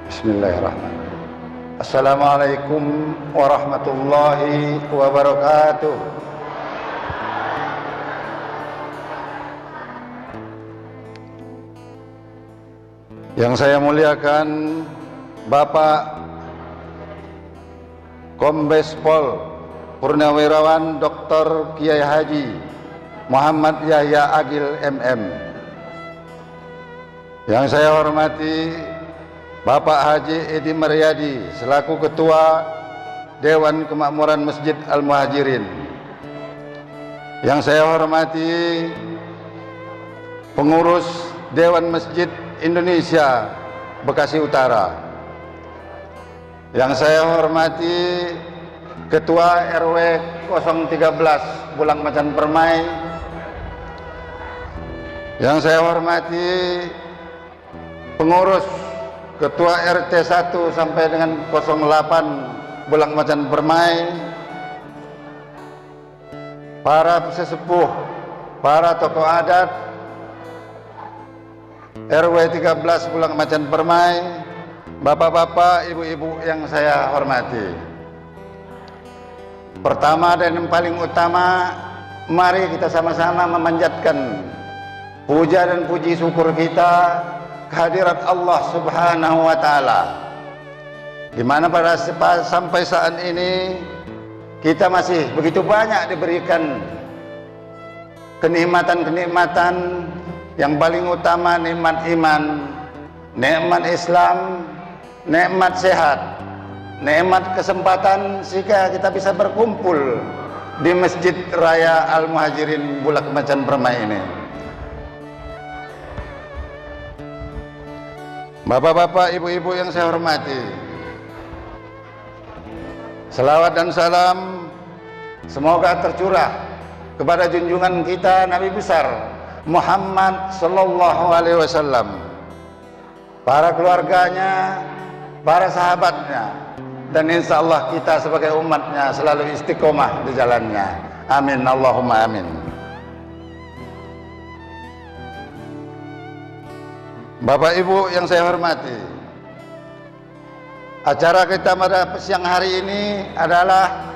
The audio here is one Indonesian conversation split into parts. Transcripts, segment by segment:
Bismillahirrahmanirrahim. Assalamualaikum warahmatullahi wabarakatuh. Yang saya muliakan Bapak Kombes Pol Purnawirawan Dr. Kiai Haji Muhammad Yahya Agil MM. Yang saya hormati Bapak Haji Edi Maryadi selaku Ketua Dewan Kemakmuran Masjid Al-Muhajirin. Yang saya hormati pengurus Dewan Masjid Indonesia Bekasi Utara. Yang saya hormati Ketua RW 013 Bulang Macan Permai. Yang saya hormati pengurus Ketua RT 1 sampai dengan 08 Bulang Macan Permai, para sesepuh, para tokoh adat RW 13 Bulang Macan Permai, bapak-bapak, ibu-ibu yang saya hormati. Pertama dan yang paling utama, mari kita sama-sama memanjatkan puja dan puji syukur kita kehadirat Allah Subhanahu wa Ta'ala, di mana sampai saat ini kita masih begitu banyak diberikan kenikmatan-kenikmatan, yang paling utama nikmat iman, nikmat Islam, nikmat sehat, nikmat kesempatan sehingga kita bisa berkumpul di Masjid Raya Al-Muhajirin Bulang Macan Permai ini. Bapak-bapak, ibu-ibu yang saya hormati, selawat dan salam semoga tercurah kepada junjungan kita Nabi besar Muhammad sallallahu alaihi wasallam, para keluarganya, para sahabatnya, dan insya Allah kita sebagai umatnya selalu istiqomah di jalannya. Amin, Allahumma amin. Bapak Ibu yang saya hormati, acara kita pada siang hari ini adalah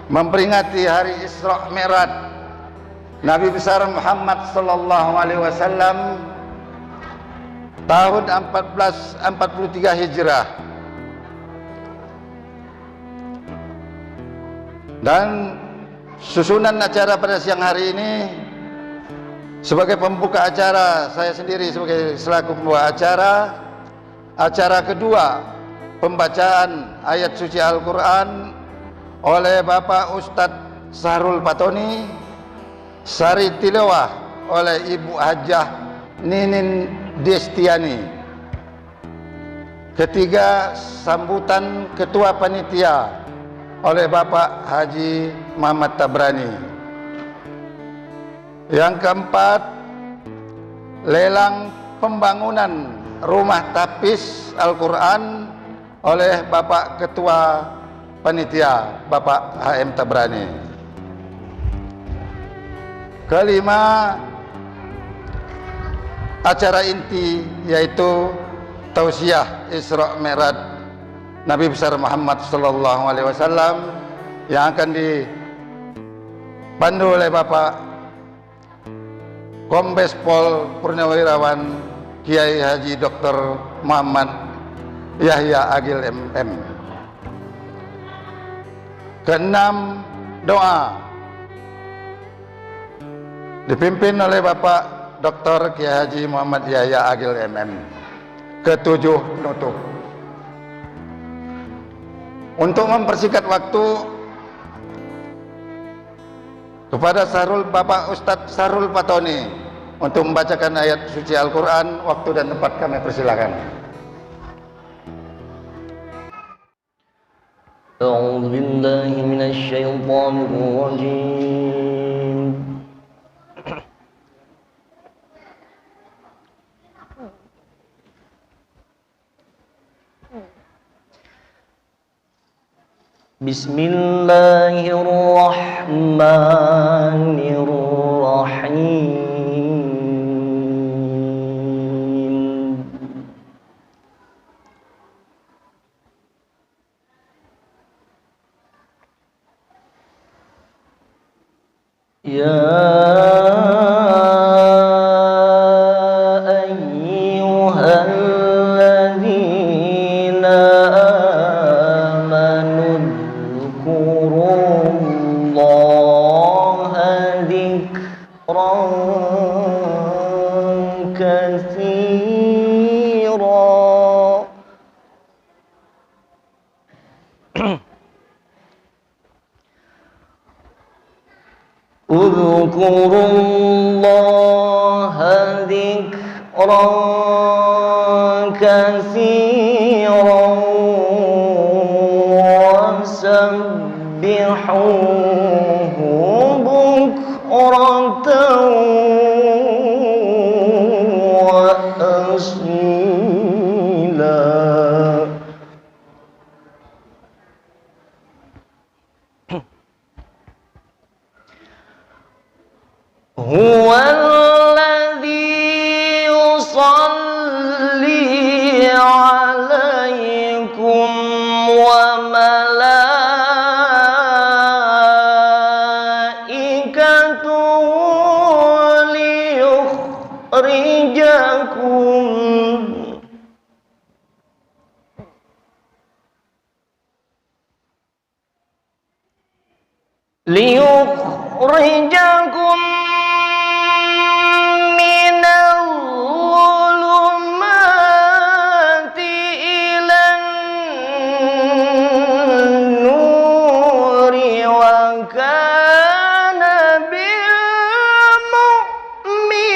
memperingati hari Isra Mi'raj Nabi besar Muhammad sallallahu alaihi wasallam tahun 1443 Hijrah. Dan susunan acara pada siang hari ini, sebagai pembuka acara, saya sendiri selaku pembawa acara. Acara kedua, pembacaan ayat suci Al-Quran oleh Bapak Ustadz Sahrul Patoni, sari tilawah oleh Ibu Hajah Ninin Destiani. Ketiga, sambutan Ketua Panitia oleh Bapak Haji Muhammad Tabrani. Yang keempat, lelang pembangunan rumah tapis Al-Quran oleh Bapak Ketua Panitia, Bapak HM Tabrani. Kelima, acara inti yaitu tausiah Isra Mi'raj Nabi besar Muhammad sallallahu alaihi wasallam yang akan dipandu oleh Bapak Kombes Pol Purnawirawan Kiai Haji Dr. Muhammad Yahya Agil MM. Keenam, doa dipimpin oleh Bapak Dr. Kiai Haji Muhammad Yahya Agil MM. Ketujuh, penutup. Untuk mempersingkat waktu, kepada Bapak Ustadz Sahrul Patoni untuk membacakan ayat suci Al-Quran, waktu dan tempat kami persilakan. A'udzu billahi minasy syaithanir rajim. Bismillahirrahmanirrahim. أيها الذين آمنوا اذكروا الله ذكرا كثيرا. اذكروا الله ذكرا كثيرا وسبحوه بكرة وأصيلا. هو الذي يصلي عليكم وملائكته ليخرجكم من الظلمات إلى النور وكان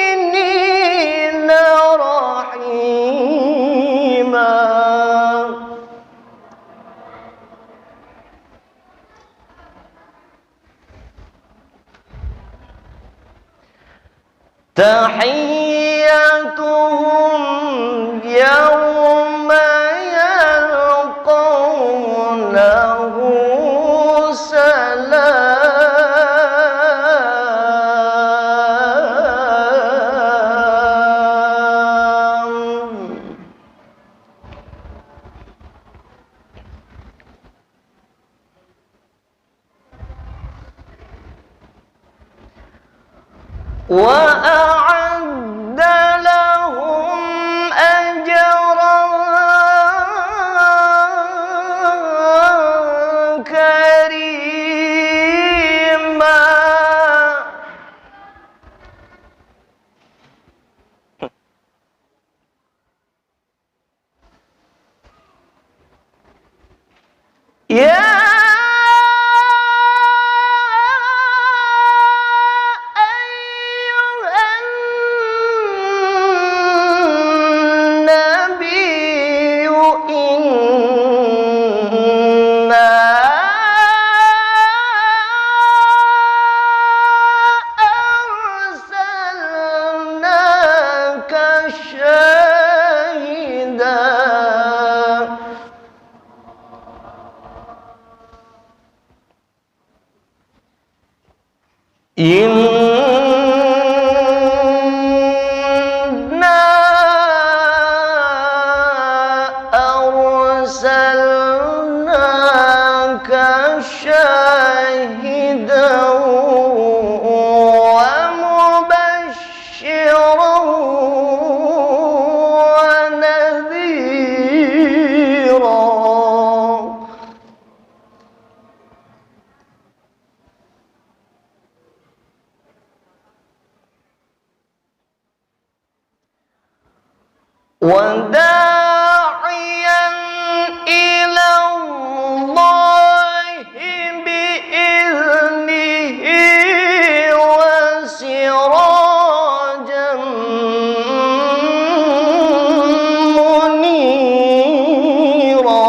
بالمؤمنين رحيما. تحيتهم يوم يلقونه سلام. وأعد لهم أجرا كريما. يا إنا أرسلناك شاهدا ومبشرا ونذيرا. وداعيا إلى الله بإذنه وسراجا منيرا.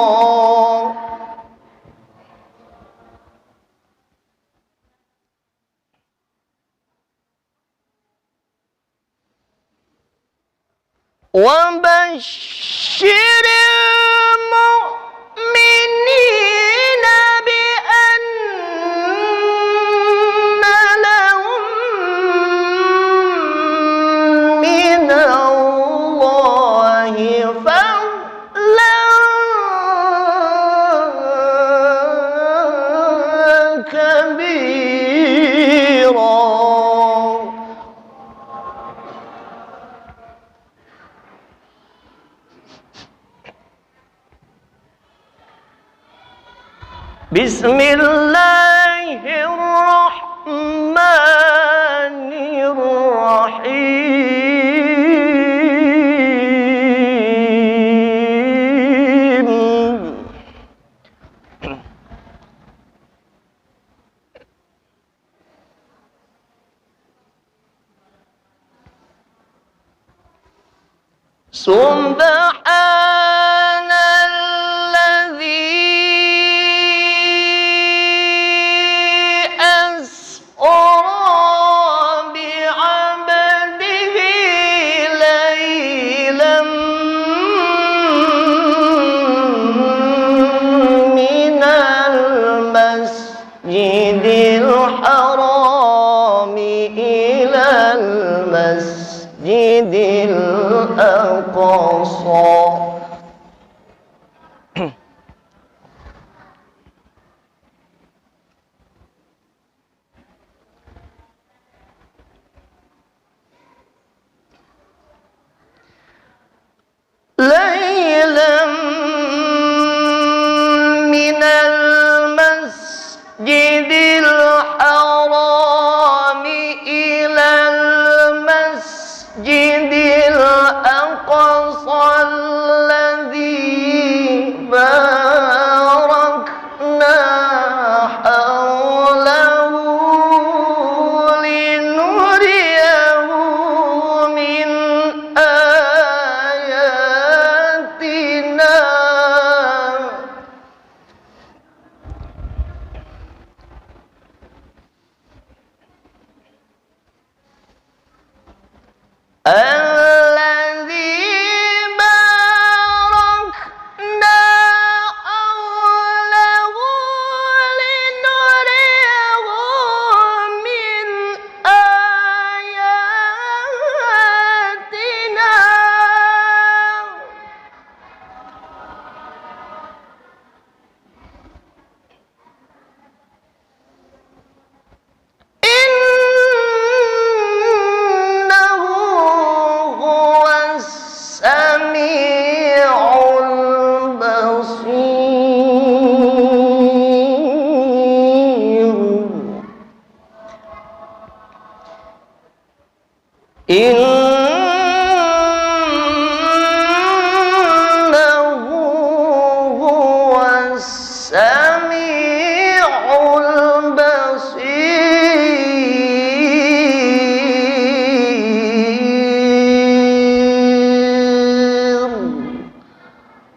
وبشر المؤمنين بأن لهم من الله فضلا كبيرا. Bismillahirrahmanirrahim. Subhanalladzi asra bi'abdihi laylan minal masjidil harami ilal masjidil aqsa. ليلا من المسجد الحرام إلى المسجد الأقصى الذي باركنا حوله لنريه من آياتنا الذي باركنا حوله لنريه من آياتنا إنه هو السميع البصير. إنه هو السميع البصير.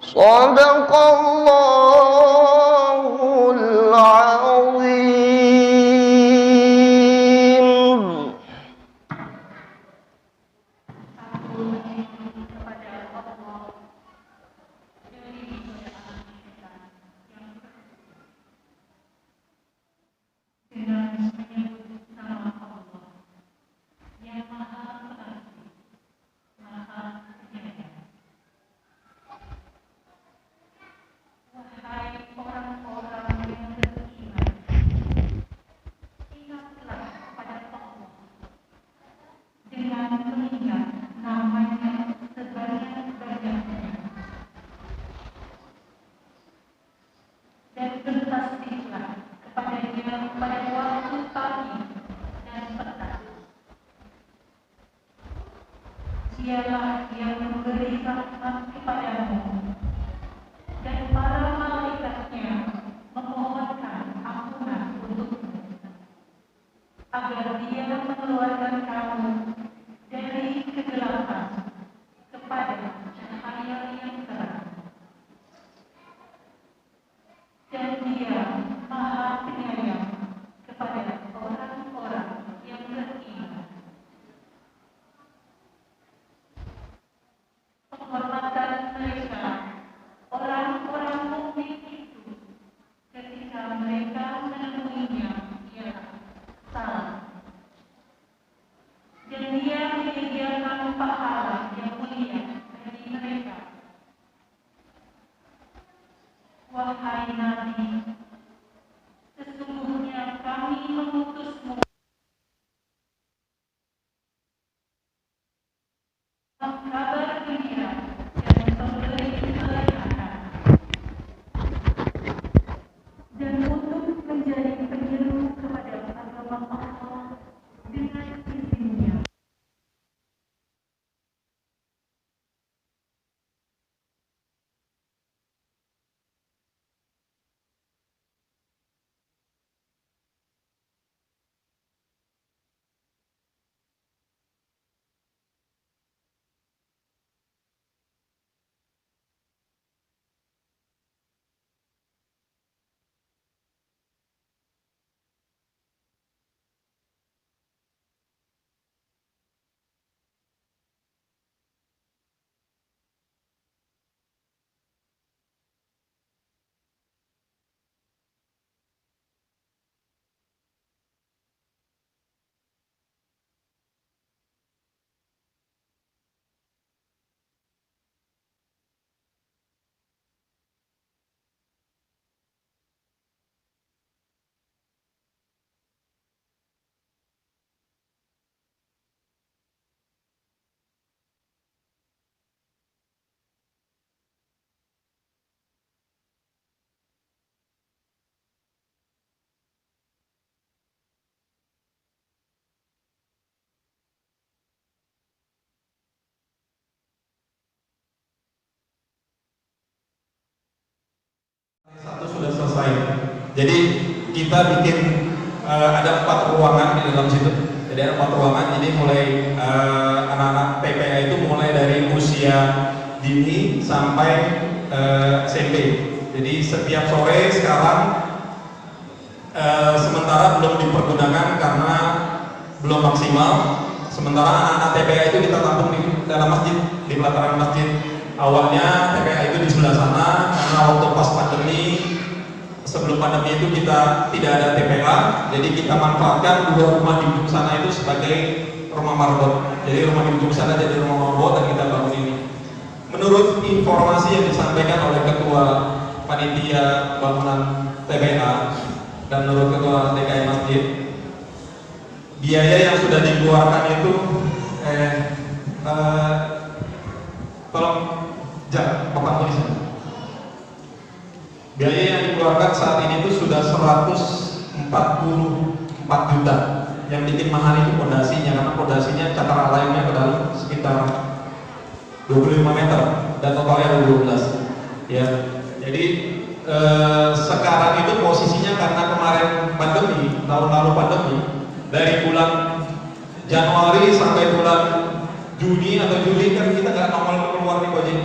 صدق الله العظيم. Dialah yang memberi rahmat kepadamu, dan para malaikatnya memohonkan ampunan untukmu, agar dia mengeluarkan kamu dari kegelapan kepada cahaya yang terang. Dan dia Maha Penyayang kepada orang-orang yang beriman. Penghormatan mereka kita bikin ada 4 ruangan di dalam situ. Jadi ada 4 ruangan. Jadi mulai anak-anak TPA itu mulai dari usia dini sampai SMP. Jadi setiap sore sekarang sementara belum dipergunakan karena belum maksimal. Sementara anak-anak TPA itu kita tampung di dalam masjid, di pelataran masjid. Awalnya TPA itu di sebelah sana karena waktu pas pandemi, sebelum pandemi itu kita tidak ada TPA, jadi kita manfaatkan 2 rumah di ujung sana itu sebagai rumah marbot. Jadi rumah di ujung sana jadi rumah marbot dan kita bangun ini. Menurut informasi yang disampaikan oleh Ketua Panitia Bangunan TPA dan menurut Ketua DKI Masjid, biaya yang sudah dikeluarkan itu tolong jangan Bapak tulis. Biaya yang dikeluarkan saat ini itu sudah 144 juta. Yang bikin mahal itu pondasinya, karena pondasinya cakar lainnya ke dalam sekitar 25 meter dan totalnya 12. Ya, jadi sekarang itu posisinya karena kemarin pandemi, tahun lalu pandemi, dari bulan Januari sampai bulan Juni atau Juli kan kita nggak normal keluar nih Gojek,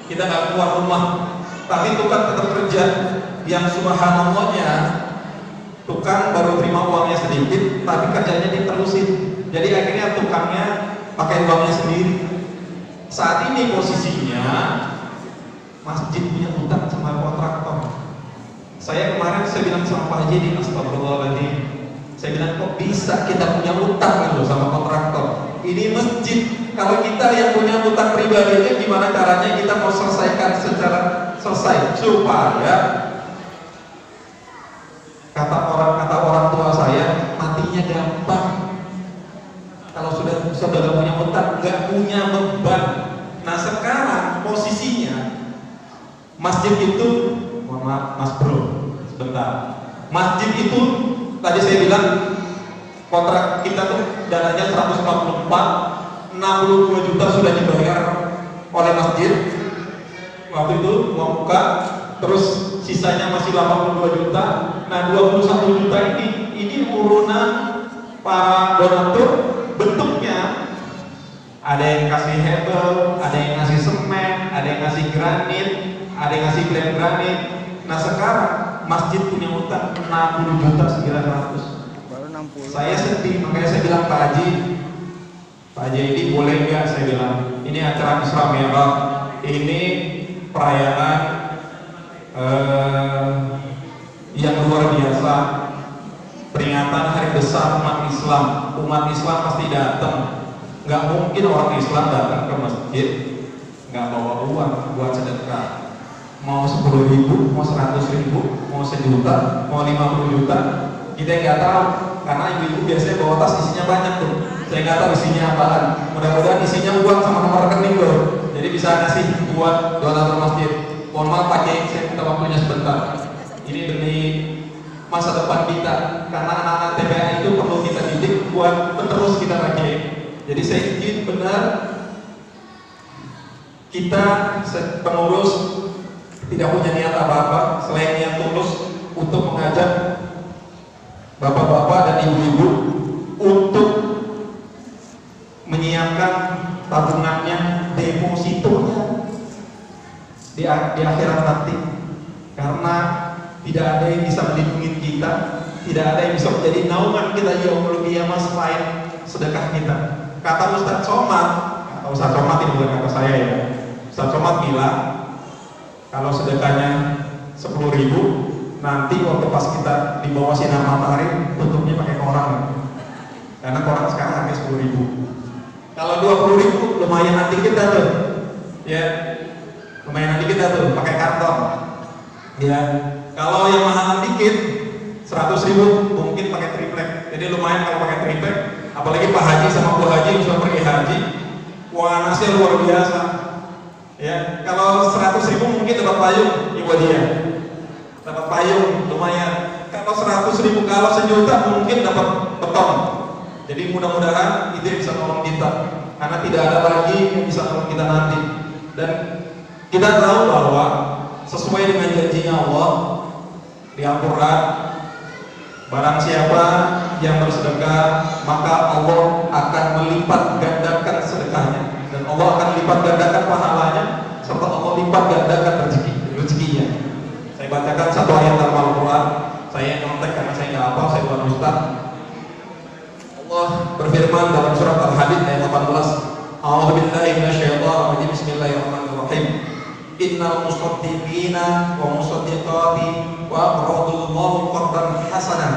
kita nggak keluar rumah. Tapi tukang tetap kerja, yang subhanallahnya tukang baru terima uangnya sedikit, tapi kerjanya diterusin. Jadi akhirnya tukangnya pakai uangnya sendiri. Saat ini posisinya masjid punya utang sama kontraktor. Saya kemarin bilang sama Pak Haji di astagfirullahaladzim, saya bilang kok bisa kita punya utang gitu sama kontraktor. Ini masjid, kalau kita yang punya utang pribadinya gimana caranya kita mau selesaikan secara selesai supaya kata orang tua saya matinya gampang. Kalau sudah gak punya utang, gak punya beban. Nah sekarang posisinya masjid itu, mohon maaf Mas Bro, sebentar. Masjid itu tadi saya bilang kontrak kita tuh dananya 144, 62 juta sudah dibayar oleh masjid waktu itu uang buka, terus sisanya masih 82 juta. Nah 21 juta ini urunan para donatur. Bentuknya ada yang kasih hebel, ada yang ngasih semen, ada yang ngasih granit, ada yang ngasih klaim granit. Nah sekarang masjid punya utang 60 juta 900. Saya sedih, makanya saya bilang Pak Haji ini boleh nggak, saya bilang ini acara Isra Mi'raj, ini perayaan yang luar biasa, peringatan hari besar umat Islam. Umat Islam pasti datang, nggak mungkin orang Islam datang ke masjid nggak bawa uang buat sedekah. Mau 10.000, mau 100.000, mau 1 juta, mau 50 juta, kita nggak tahu. Karena ibu-ibu biasanya bawa tas isinya banyak tuh. Saya nggak tahu isinya apaan. Mudah-mudahan isinya uang sama nomor rekening loh. Jadi bisa ngasih buat donatur masjid. Mohon maaf Pak Kiai, saya minta waktunya sebentar. Ini demi masa depan kita. Karena anak-anak TPA itu perlu kita didik buat penerus kita Pak Kiai. Jadi saya ingin benar kita pengurus tidak punya niat apa-apa selain niat tulus untuk mengajak bapak-bapak dan ibu-ibu untuk menyiapkan tabungannya, depositonya di akhirat nanti. Karena tidak ada yang bisa melindungi kita, tidak ada yang bisa menjadi naungan kita yaumul qiyamah selain sedekah kita. Kata Ustadz Somad, Ustadz Somad ini bukan kata saya ya. Ustadz Somad bilang kalau sedekahnya 10.000, nanti waktu pas kita di bawah sinar matahari tutupnya pakai koran, karena koran sekarang harga 10.000. Kalau 20.000 lumayan nanti kita tuh, ya lumayan nanti kita tuh pakai karton. Ya kalau yang mahal dikit 100.000 mungkin pakai triplek. Jadi lumayan kalau pakai triplek. Apalagi Pak Haji sama Bu Haji sudah pergi haji, wanasnya luar biasa. Ya kalau 100.000 mungkin dapat payung, ibu dia. Dapat payung lumayan. Kalau 100.000, kalau 1 juta mungkin dapat beton. Jadi mudah-mudahan itu bisa nolong kita, karena tidak ada lagi yang bisa nolong kita nanti. Dan kita tahu bahwa sesuai dengan janjinya Allah di Al-Quran, Barang siapa yang bersedekah, maka Allah akan melipat gandakan sedekahnya, dan Allah akan lipat gandakan pahalanya, serta Allah lipat gandakan rezekinya. Saya bacakan satu ayat dalam Al-Quran. Saya nyontek karena saya nggak hafal, saya bukan ustaz. Allah berfirman dalam surat Al-Hadid ayat 18. A'udzubillahi minasyaitonir rajim. Bismillahirrahmanirrahim. Innal musaddiqina wa musaddiqati wa aqradullahu qardan hasanan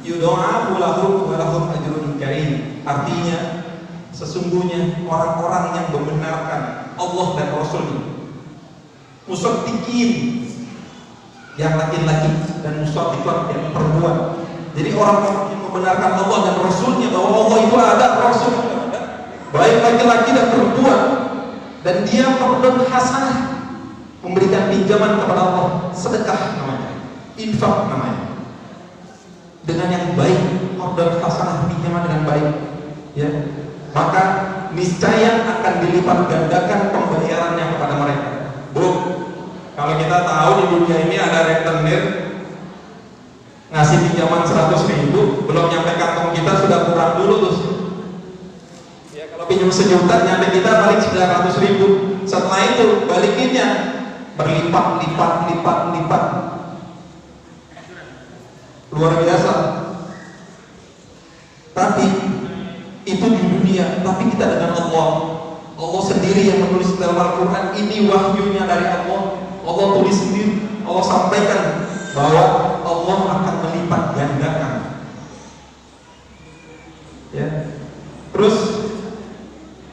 yudha'afu lahum wa lahum ajrun karim. Artinya, sesungguhnya orang-orang yang membenarkan Allah dan Rasulnya, musaddiqin yang laki-laki dan musaddiqat yang perempuan. Jadi orang-orang yang membenarkan Allah dan Rasulnya, bahwa Allah itu ada, Rasul ada, baik laki-laki dan perempuan, dan dia qardun hasanah, memberikan pinjaman kepada Allah, sedekah namanya, infak namanya, dengan yang baik, qardun hasanah, pinjaman dengan baik, ya, maka niscaya akan dilipat gandakan pembayarannya kepada mereka. Bu, kalau kita tahu di dunia ini ada rentenir ngasih pinjaman 100.000, belum nyampe kantong kita sudah kurang dulu tuh. Ya, kalau pinjam 1 juta nyampe kita balik 900.000. Setelah itu balikinnya berlipat-lipat, luar biasa. Tapi itu di dunia, tapi kita dengan Allah. Allah sendiri yang menulis dalam Al-Quran, ini wahyunya dari Allah. Allah tulis sendiri, Allah sampaikan bahwa Allah akan melipat gandakan. Ya. Terus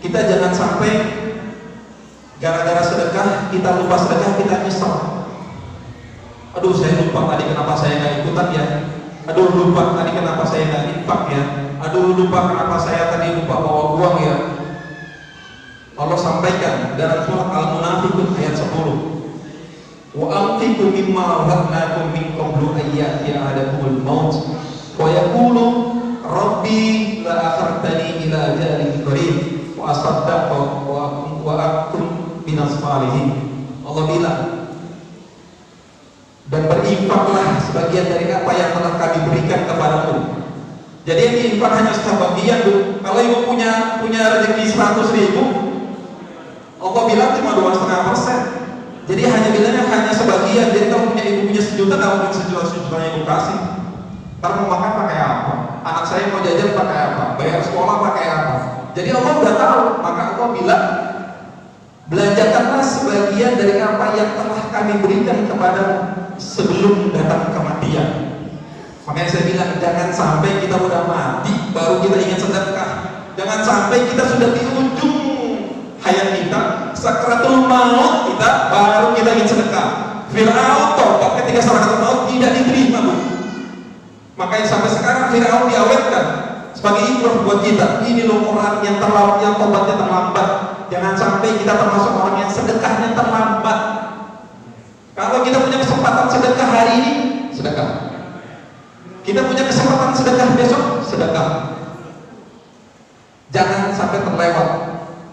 kita jangan sampai gara-gara sedekah kita lupa sedekah, kita nyesel. Aduh, saya lupa tadi kenapa saya nggak ikutan ya. Aduh, lupa tadi kenapa saya nggak infak ya. Aduh, lupa kenapa saya tadi lupa bawa uang ya. Allah sampaikan dalam surat Al-Munafiqun ayat 10. Wa anfiqu mimma razaqnakum min qablu an ya'tiya ahadakumul maut wa yaqulu rabbi la akhartani ila ajalin qarib wa asaddaqa wa akun minas salihin. Allah bilang, dan berinfaklah sebagian dari apa yang telah kami berikan kepadamu. Jadi yang diinfak hanya sebagian, Bu. Kalau ibu punya rezeki 100.000, Allah bilang cuma 2,5%. Jadi hanya bilangnya hanya sebagian. Jadi kalau ibu punya 1 juta, kalau mungkin sejutanya ibu kasih. Ntar mau makan pakai apa? Anak saya mau jajan pakai apa? Bayar sekolah pakai apa? Jadi Allah udah tahu. Maka Allah bilang, belanjakanlah sebagian dari apa yang telah kami berikan kepadamu sebelum datang kematian. Makanya saya bilang, jangan sampai kita udah mati baru kita ingin sedekah. Jangan sampai kita sudah di ujung hayat kita, sakratul maut kita, baru kita ingin sedekah. Fir'aun tobat ketika sakratul maut tidak diterima, Bu. Makanya sampai sekarang Fir'aun diawetkan sebagai ibrah buat kita. Ini loh orang yang tobatnya terlambat. Jangan sampai kita termasuk orang yang sedekahnya terlambat. Kalau kita punya kesempatan sedekah hari ini, sedekah. Kita punya kesempatan sedekah besok, sedekah. Jangan sampai terlewat.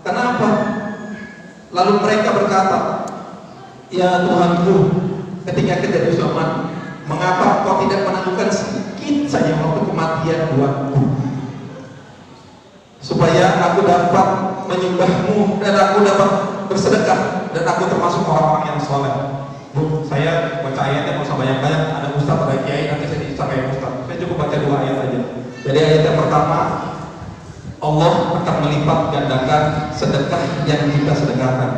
Kenapa? Lalu mereka berkata, ya Tuhanku, ketika kejadian zaman, mengapa kau tidak menentukan sedikit saja waktu kematian buatku, supaya aku dapat menyembahmu dan aku dapat bersedekah dan aku termasuk orang-orang yang soleh. Bu, saya baca ayatnya nggak usah banyak-banyak. Ada ustaz, ada kiai, nanti saya disampaikan ustaz. Saya cukup baca 2 ayat aja. Jadi ayat yang pertama, Allah akan melipat gandakan sedekah yang kita sedekahkan.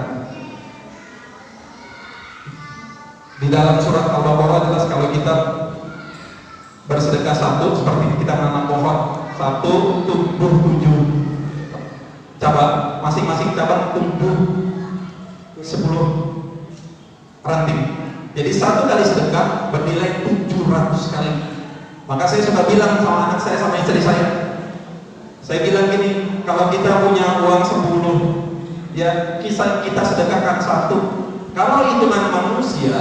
Di dalam surat Al-Baqarah jelas kalau kita bersedekah 1 seperti kita menanam pohon, 1 tumbuh 7 cabang, masing-masing cabang tumbuh 10 ranting. Jadi 1 kali sedekah bernilai 700 kali. Maka saya sudah bilang sama anak saya, sama istri saya bilang gini, kalau kita punya uang 10, ya kita sedekahkan 1. Kalau hitungan manusia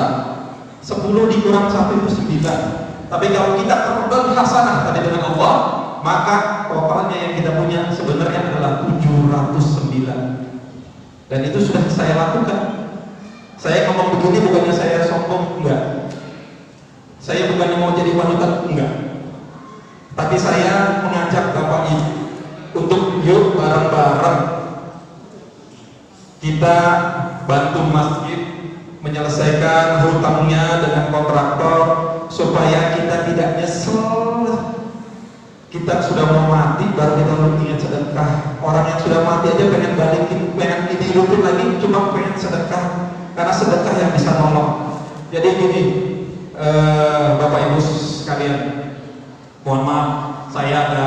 10 dikurang 1 itu 9. Tapi kalau kita qardun hasanah tadi dengan Allah, maka totalnya yang kita punya sebenarnya adalah 709. Dan itu sudah saya lakukan. Saya ngomong begini bukannya saya sombong, enggak. Saya bukannya mau jadi panutan, enggak. Tapi saya mengajak Bapak Ibu untuk yuk bareng-bareng kita bantu masjid menyelesaikan hutangnya dengan kontraktor supaya kita tidak nyesel. Kita sudah mau mati baru kita ingat sedekah. Orang yang sudah mati aja pengen balikin, pengen dihidupin lagi, cuma pengen sedekah karena sedekah yang bisa nolong. Jadi gini, Bapak Ibu sekalian, mohon maaf saya ada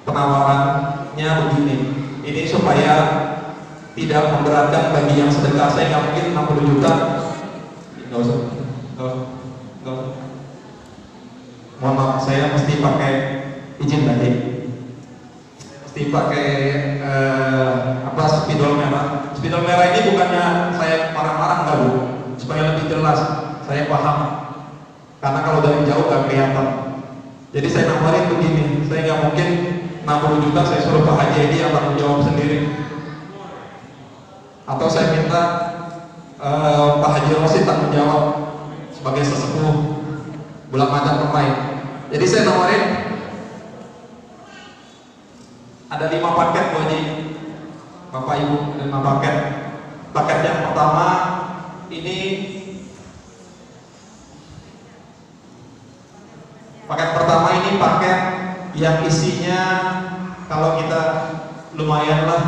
penawarannya begini. Ini supaya tidak memberatkan bagi yang sedekah. Saya nggak mungkin 60 juta. Nggak usah. Mohon maaf, saya mesti pakai izin tadi. Mesti pakai spidol merah. Spidol merah ini bukannya saya marah-marah enggak, Bu. Supaya lebih jelas, saya paham. Karena kalau dari jauh nggak kelihatan. Jadi saya nawarin begini, saya nggak mungkin 60 juta saya suruh Pak Haji Edi yang tanggung jawab sendiri. Atau saya minta Pak Haji Rosid tanggung jawab sebagai sesepuh bulan macam pemain. Jadi saya nawarin ada 5 paket Bu Haji, Bapak Ibu, 5 paket. Paket yang pertama ini, paket pertama ini paket yang isinya kalau kita lumayan lah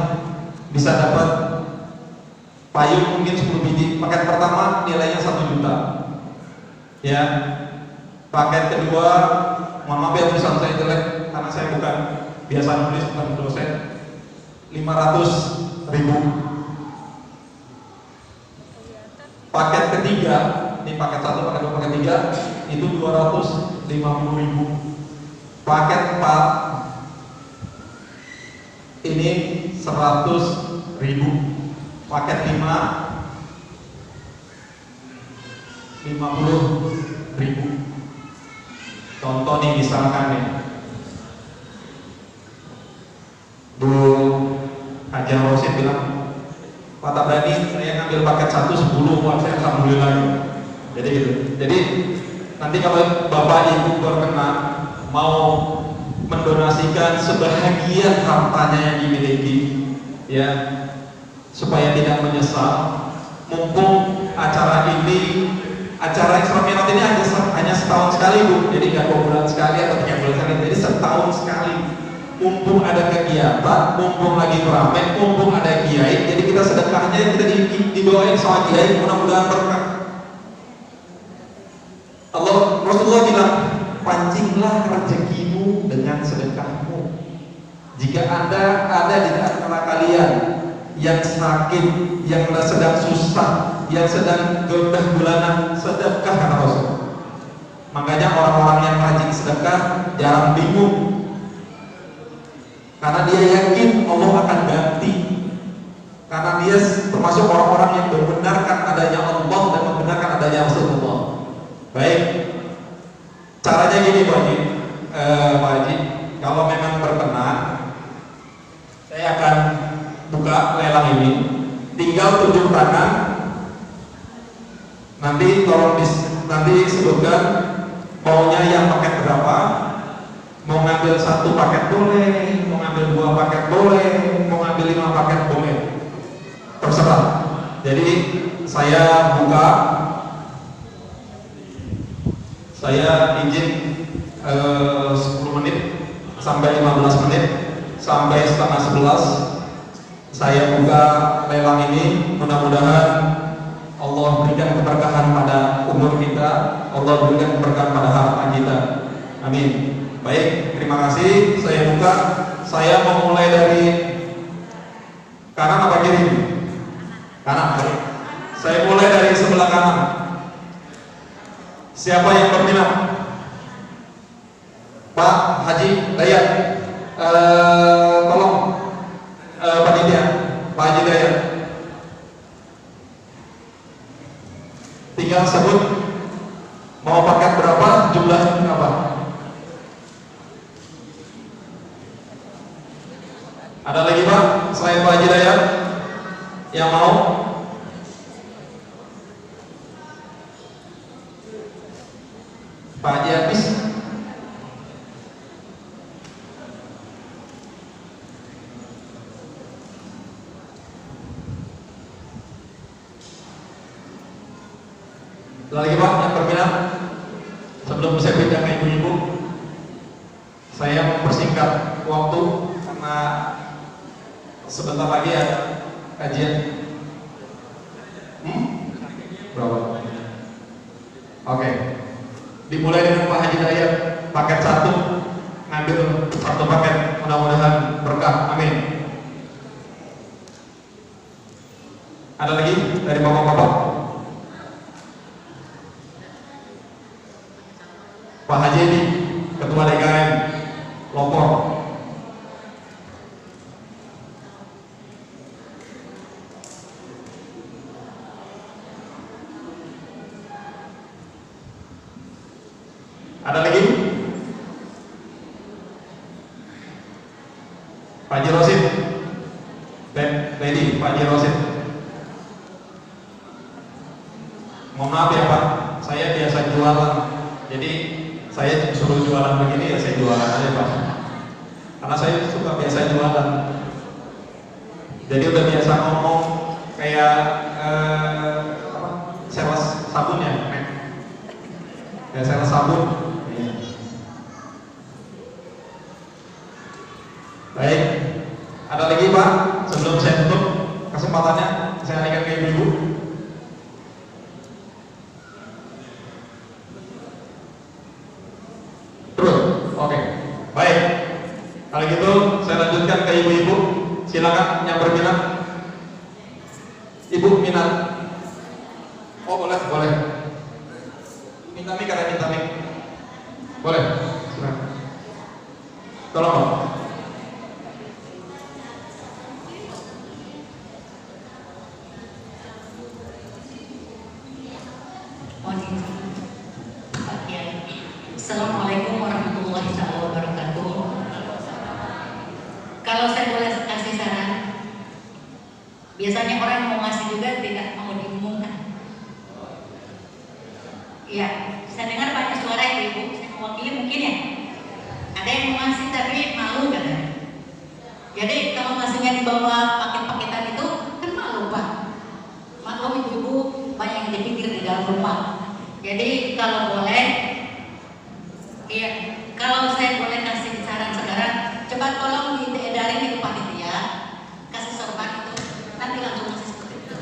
bisa dapat payung mungkin 10 biji. Paket pertama nilainya 1 juta ya. Paket kedua, mohon maaf ya tulisan saya jelek karena saya bukan biasa nulis, bukan dosen, 500.000. Paket ketiga, ini paket 1, paket 2, paket 3 itu 250.000. Paket 4 ini 100.000. Paket 5 50.000. Contoh nih, misalkan nih Bu Haji Rosid bilang, Pak Tabrani saya ngambil paket 1 10 buat saya, alhamdulillah. Jadi gitu. Jadi nanti kalau Bapak Ibu berkenan mau mendonasikan sebahagian hartanya yang dimiliki ya, supaya tidak menyesal, mumpung acara ini, acara Isra Mi'raj ini hanya setahun sekali Bu, jadi nggak 2 bulan sekali atau 3 bulan sekali, jadi setahun sekali. Mumpung ada kegiatan, mumpung lagi ramai, mumpung ada kiai, jadi kita sedekahnya kita didoain sama kiai, mudah-mudahan berkah. Rasulullah bilang, pancinglah rezekimu dengan sedekahmu. Jika Anda ada di antara kalian yang sakit, yang sedang susah, yang sedang gundah gulana, sedekah kata Rasul. Makanya orang-orang yang rajin sedekah jarang bingung, karena dia yakin Allah akan ganti. Karena dia termasuk orang-orang yang membenarkan adanya Allah dan membenarkan adanya Rasulullah. Baik, caranya gini Pak Haji, Pak Haji, kalau memang berkenan, saya akan buka lelang ini. Tinggal tunjuk tangan. Nanti tolong nanti sebutkan maunya yang paket berapa. Mau ngambil 1 paket boleh, mau ngambil 2 paket boleh, mau ngambil 5 paket boleh, terserah. Jadi saya buka, saya izin 10 menit sampai 15 menit sampai setengah 11 saya buka lelang ini. Mudah-mudahan Allah berikan keberkahan pada umur kita, Allah berikan keberkahan pada harta kita, amin. Baik, terima kasih. Saya buka. Saya mau mulai dari kanan apa kiri? Kanan. Saya mulai dari sebelah kanan. Siapa yang berminat? Pak Haji Dayat, tolong panitia, Pak Haji Dayat, tinggal sebut mau paket berapa, jumlahnya berapa. Ada lagi Pak, selain Pak Haji Dayat yang mau? Pak Haji Hafiz, Lagi Pak yang berminat. Sebelum saya pindah ke ibu-ibu, saya mempersingkat waktu karena sebentar lagi ya kajian. Berapa? Oke. Dimulai dengan Pak Haji Dayat, paket 1, ngambil 1 paket, mudah-mudahan berkah, amin. Ada lagi dari bapak-bapak? Pak Haji ini, Ketua DKM Lompok. Ada lagi? Pak Haji Rosid, Lady Pak Haji Rosid. Mohon maaf ya Pak, saya biasa jualan, jadi saya suruh jualan begini ya saya jualan aja Pak, karena saya suka biasa jualan. Jadi udah biasa ngomong kayak sales sabun ya, kayak sales sabun. Baik, ada lagi Pak sebelum saya tutup kesempatannya, saya alihkan ke ibu-ibu. Oke, baik. Kalau gitu saya lanjutkan ke ibu-ibu. Silakan yang berminat. Ibu minat? Oh boleh, boleh. Minta mic, ada minta mic. Boleh. Silakan. Tolong Pak. Assalamualaikum warahmatullahi wabarakatuh. Kalau saya boleh kasih saran, biasanya orang mau ngasih juga tidak mau diumumkan. Iya, saya dengar banyak suara ibu, saya mewakili mungkin ya. Ada yang mau ngasih tapi malu katanya. Jadi kalau ngasihnya di bawah paket-paketan itu kan malu Pak. Maklum ibu-ibu banyak yang dipikir di dalam rumah. Jadi kalau boleh, iya, kalau saya boleh kasih saran sekarang, coba tolong diedarin itu panitia, kasih sorban itu, nanti langsung kasih seperti itu.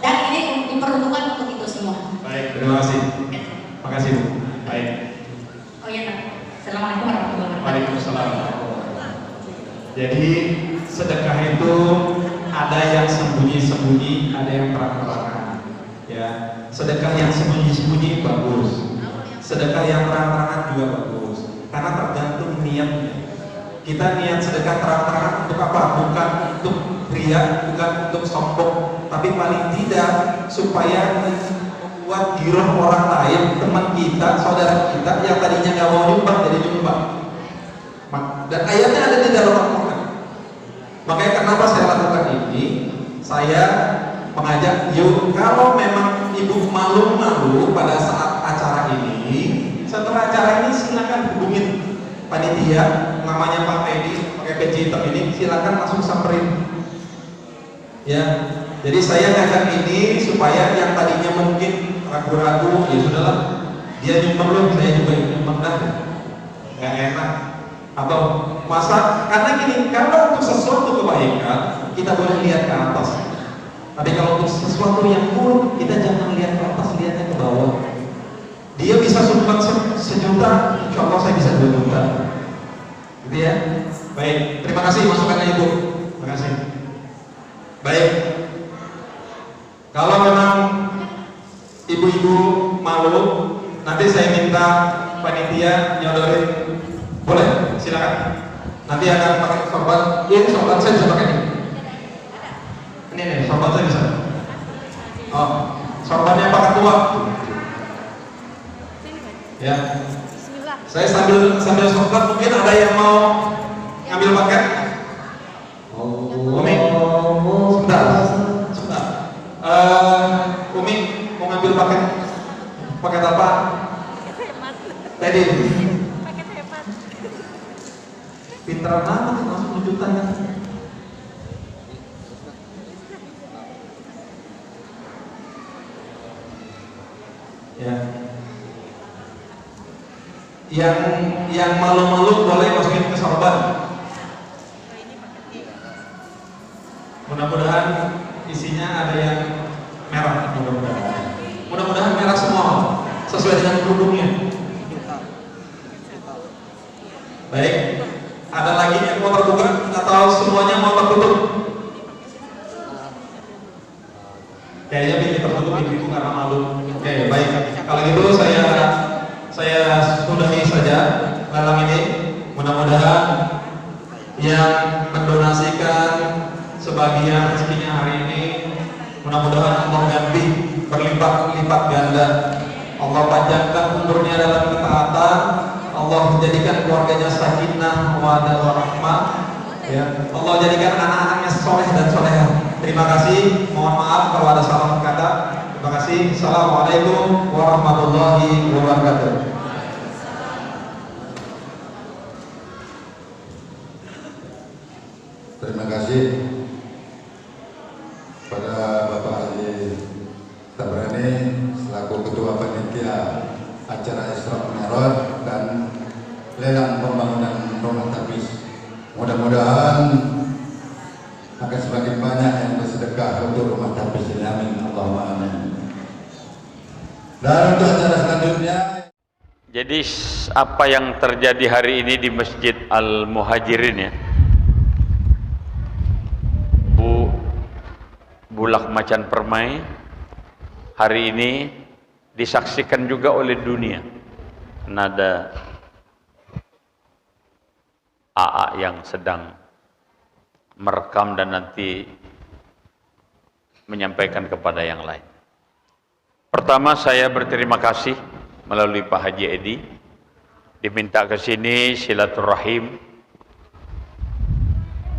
Dan ini diperuntukkan untuk itu semua. Baik, terima kasih. Terima kasih Bu. Baik. Oh iya, Pak. Assalamualaikum warahmatullahi wabarakatuh. Waalaikumsalam. Jadi sedekah itu ada yang sembunyi-sembunyi, ada yang terang-terangan. Ya, sedekah yang sembunyi-sembunyi bagus. Sedekah yang terang-terangan juga bagus. Karena tergantung niatnya. Kita niat sedekah terang-terangan untuk apa? Bukan untuk ria, bukan untuk sombong, tapi paling tidak supaya membuat giroh orang lain, teman kita, saudara kita yang tadinya nggak mau nyumbang jadi nyumbang. Dan ayatnya ada di dalam Al-Quran. Makanya kenapa saya lakukan ini? Saya mengajak, yuk kalau memang ibu malu-malu pada saat acara ini, setelah acara ini silakan hubungin panitia, namanya Pak Teddy, pakai peci hitam ini, silakan langsung samperin. Ya, jadi saya ngajak ini supaya yang tadinya mungkin ragu-ragu, ya sudahlah, dia nyumbang loh, saya juga nyumbang dah, nggak enak. Atau masa, karena gini, kalau untuk sesuatu kebaikan kita boleh lihat ke atas, tapi kalau untuk sesuatu yang buruk kita jangan lihat ke atas, lihatnya ke bawah. Dia bisa sumbang 1 juta, insya Allah saya bisa 2 juta, gitu ya. Baik, terima kasih masukannya Ibu, terima kasih. Baik, kalau memang ibu-ibu malu, nanti saya minta panitia nyodorin. Boleh, silakan. Nanti akan pakai sorban. Ini sorban saya bisa pakai ini. Ini nih, sorban saya bisa. Oh, sorbannya pakai tua. Ya. Saya sambil sorban, mungkin ada yang mau ngambil paket. Umi, sebentar. Umi mau ngambil paket. Paket apa? Teddy. Pinteran amat langsung kejutan kan. Ya. Yang malu-malu boleh masukin ke sorban. Mudah-mudahan isinya ada yang merah, mudah-mudahan merah semua sesuai dengan kerudungnya. Baik, ada lagi yang mau terbuka atau semuanya mau tertutup? Kayaknya bikin tertutup ibu karena malu. Oke, baik. Kalau gitu saya sudahi saja malam ini. Mudah-mudahan yang mendonasikan sebagian rezekinya hari ini, mudah-mudahan Allah ganti berlipat-lipat ganda. Allah panjangkan umurnya dalam ketaatan. Allah menjadikan keluarganya sakinah mawaddah warahmah. Ya, Allah jadikan anak-anaknya soleh dan solehah. Terima kasih. Mohon maaf kalau ada salah kata. Terima kasih. Assalamualaikum warahmatullahi wabarakatuh. Terima kasih pada Bapak Haji Tabrani selaku Ketua Panitia acara Isra Mi'raj dan lelang pembangunan rumah tapis. Mudah-mudahan akan semakin banyak yang bersedekah untuk rumah tapis ini. Amin. Allahumma amin. Dan untuk acara selanjutnya, jadi apa yang terjadi hari ini di Masjid Al-Muhajirin ya, Bulak Macan Permai, hari ini disaksikan juga oleh dunia. Ada AA yang sedang merekam dan nanti menyampaikan kepada yang lain. Pertama, saya berterima kasih melalui Pak Haji Edi, diminta ke sini silaturahim.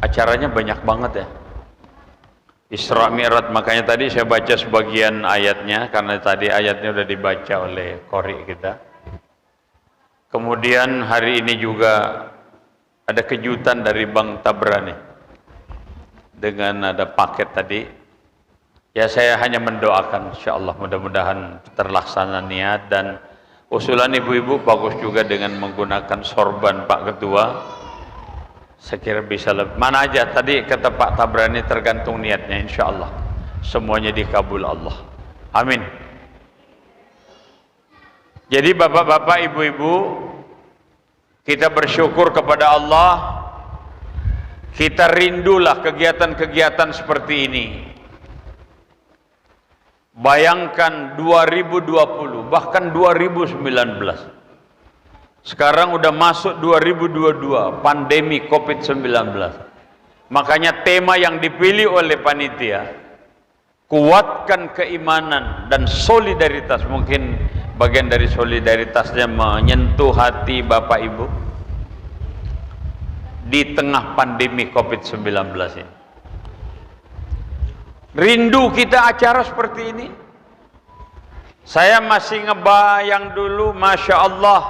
Acaranya banyak banget ya, Isra Mi'raj. Makanya tadi saya baca sebagian ayatnya, karena tadi ayatnya sudah dibaca oleh qori kita. Kemudian hari ini juga ada kejutan dari Bang Tabrani dengan ada paket tadi. Ya, saya hanya mendoakan insyaallah mudah-mudahan terlaksana niat, dan usulan ibu-ibu bagus juga dengan menggunakan sorban Pak Ketua. Saya kira bisa lebih. Mana aja tadi kata Pak Tabrani, tergantung niatnya, insyaallah semuanya dikabul Allah. Amin. Jadi bapak-bapak, ibu-ibu, kita bersyukur kepada Allah. Kita rindulah kegiatan-kegiatan seperti ini. Bayangkan 2020, bahkan 2019. Sekarang udah masuk 2022, pandemi COVID-19. Makanya tema yang dipilih oleh panitia, kuatkan keimanan dan solidaritas. Mungkin bagian dari solidaritasnya menyentuh hati Bapak Ibu di tengah pandemi COVID-19 ini. Rindu kita acara seperti ini. Saya masih ngebayang dulu, Masya Allah,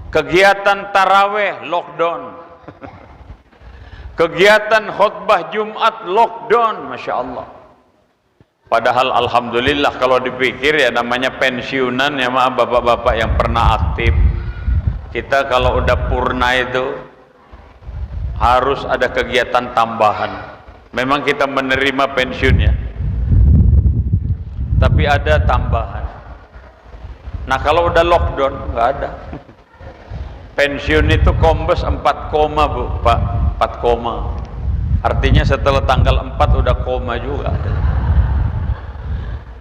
kegiatan taraweh lockdown, kegiatan khutbah Jumat lockdown, Masya Allah. Padahal alhamdulillah kalau dipikir ya, namanya pensiunan ya, maaf bapak-bapak yang pernah aktif, kita kalau udah purna itu harus ada kegiatan tambahan. Memang kita menerima pensiunnya, tapi ada tambahan. Nah kalau udah lockdown nggak ada. Pensiun itu kombes 4 koma Bu, Pak, 4 koma. Artinya setelah tanggal 4 udah koma juga.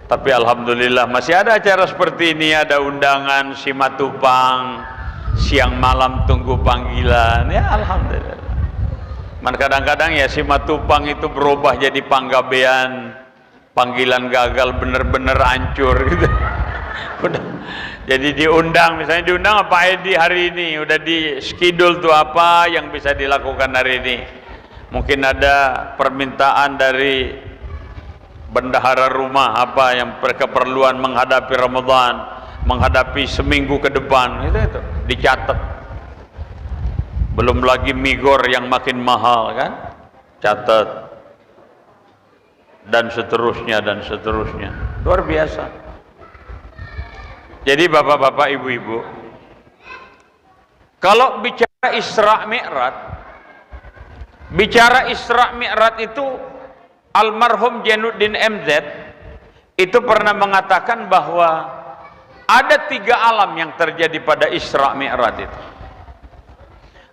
Tapi alhamdulillah masih ada acara seperti ini, ada undangan Simatupang, siang malam tunggu panggilan. Ya alhamdulillah. Man kadang-kadang ya Simatupang itu berubah jadi Panggabean, panggilan gagal bener-bener hancur gitu. Udah, jadi diundang, misalnya diundang Pak Edi hari ini, udah di schedule tuh apa yang bisa dilakukan hari ini. Mungkin ada permintaan dari bendahara rumah apa yang berkeperluan menghadapi Ramadan, menghadapi seminggu ke depan, itu dicatat. Belum lagi migor yang makin mahal kan, catat, dan seterusnya dan seterusnya. Luar biasa. Jadi bapak-bapak, ibu-ibu, kalau bicara Isra Mi'raj itu almarhum Jainuddin MZ itu pernah mengatakan bahwa ada 3 alam yang terjadi pada Isra Mi'raj itu.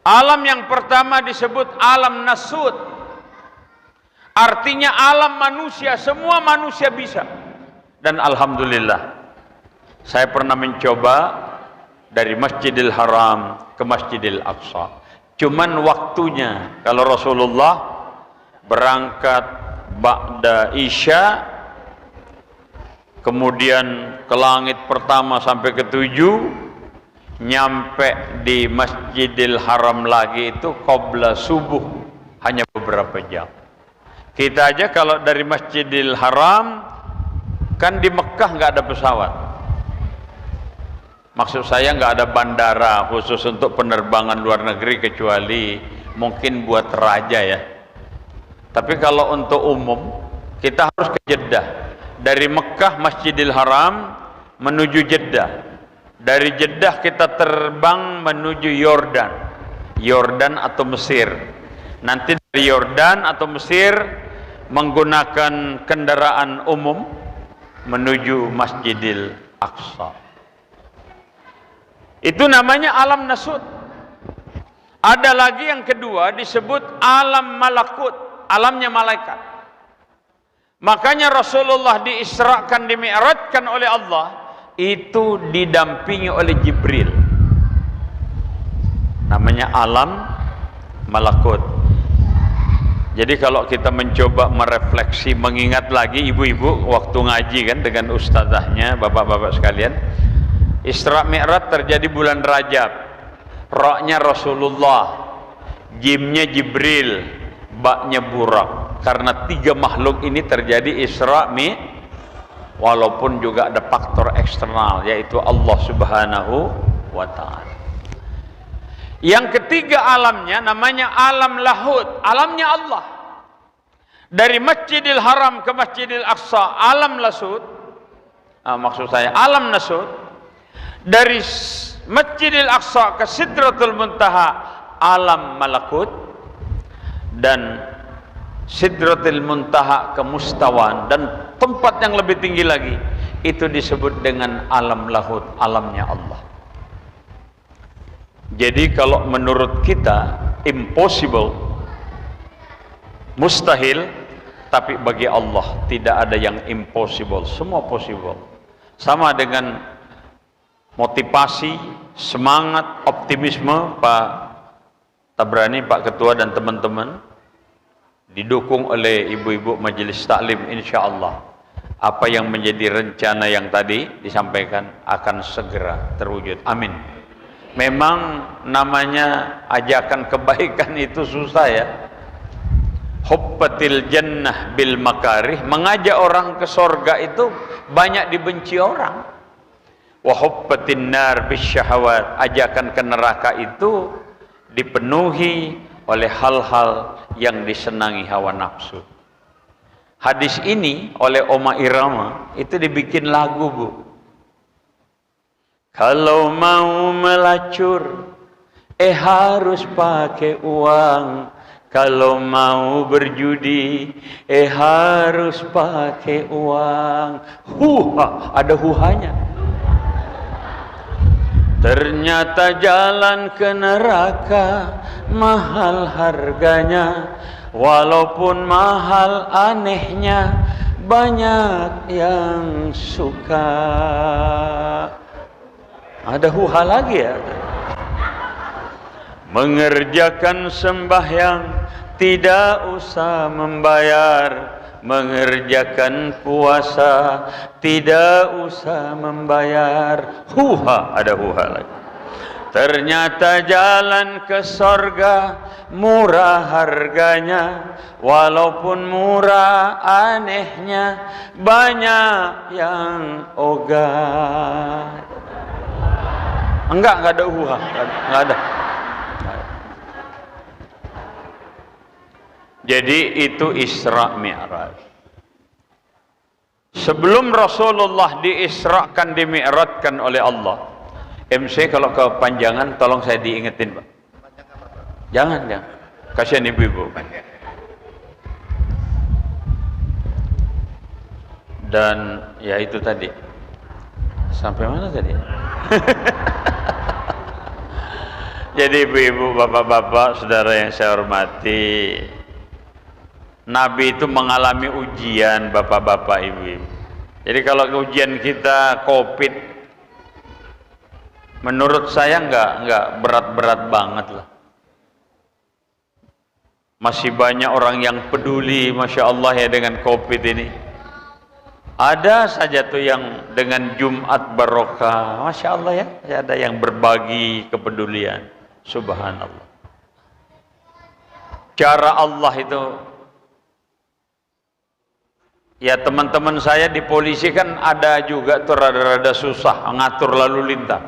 Alam yang pertama disebut alam nasut, artinya alam manusia, semua manusia bisa. Dan alhamdulillah saya pernah mencoba dari Masjidil Haram ke Masjidil Aqsa. Cuman waktunya, kalau Rasulullah berangkat ba'da Isya, kemudian ke langit pertama sampai ke 7, nyampe di Masjidil Haram lagi itu qabla subuh, hanya beberapa jam. Kita aja kalau dari Masjidil Haram, kan di Mekah nggak ada pesawat. Maksud saya nggak ada bandara khusus untuk penerbangan luar negeri kecuali mungkin buat raja ya. Tapi kalau untuk umum kita harus ke Jeddah. Dari Mekah Masjidil Haram menuju Jeddah. Dari Jeddah kita terbang menuju Yordan atau Mesir. Nanti dari Yordan atau Mesir menggunakan kendaraan umum menuju Masjidil Aqsa. Itu namanya alam nasut. Ada lagi yang kedua disebut alam malakut, alamnya malaikat. Makanya Rasulullah diisrakan, dimi'rajkan oleh Allah, itu didampingi oleh Jibril. Namanya alam malakut. Jadi kalau kita mencoba merefleksi, mengingat lagi ibu-ibu waktu ngaji kan dengan ustazahnya, bapak-bapak sekalian, Isra Mi'raj terjadi bulan Rajab. Ra-nya Rasulullah, jimnya Jibril, ba-nya Burak. Karena 3 makhluk ini terjadi Isra Mi'raj, walaupun juga ada faktor eksternal yaitu Allah Subhanahu wa ta'ala. Yang ketiga alamnya namanya alam lahud, alamnya Allah. Dari Masjidil Haram ke Masjidil Aqsa alam lasud, maksud saya alam nasud. Dari Masjidil Aqsa ke Sidratul Muntaha alam malakut, dan Sidratul Muntaha ke Mustawan, dan tempat yang lebih tinggi lagi itu disebut dengan alam lahud, alamnya Allah. Jadi kalau menurut kita impossible, mustahil, tapi bagi Allah tidak ada yang impossible, semua possible. Sama dengan motivasi, semangat, optimisme Pak Tabrani, Pak Ketua dan teman-teman, didukung oleh ibu-ibu majelis taklim, insya Allah apa yang menjadi rencana yang tadi disampaikan akan segera terwujud, amin. Memang namanya ajakan kebaikan itu susah ya. Hubbatil jannah bil makarih, mengajak orang ke sorga itu banyak dibenci orang. Wa hubbatin nar bis syahawat, ajakan ke neraka itu dipenuhi oleh hal-hal yang disenangi hawa nafsu. Hadis ini oleh Oma Irama itu dibikin lagu, Bu. Kalau mau melacur harus pakai uang, kalau mau berjudi harus pakai uang. Ada huhanya. Ternyata jalan ke neraka mahal harganya, walaupun mahal anehnya banyak yang suka. Ada huha lagi ya. Mengerjakan sembahyang tidak usah membayar, mengerjakan puasa tidak usah membayar. Ada huha lagi. Ternyata jalan ke sorga murah harganya, walaupun murah anehnya banyak yang ogah. Enggak ada huha, enggak ada. Jadi itu Isra Mi'raj. Sebelum Rasulullah diisrakan, dimi'rajkan oleh Allah. MC kalau kepanjangan tolong saya diingetin, Pak. Jangan. Kasihan ibu-ibu. Dan ya itu tadi. Sampai mana tadi? Jadi ibu-ibu, bapak-bapak, saudara yang saya hormati, Nabi itu mengalami ujian, bapak-bapak, ibu-ibu. Jadi kalau ujian kita COVID, menurut saya enggak berat-berat banget lah. Masih banyak orang yang peduli, Masya Allah ya, dengan COVID ini. Ada saja tuh yang dengan Jumat barokah, Masya Allah ya, ada yang berbagi kepedulian, subhanallah. Cara Allah itu, ya teman-teman saya di polisi kan ada juga tuh rada-rada susah ngatur lalu lintas.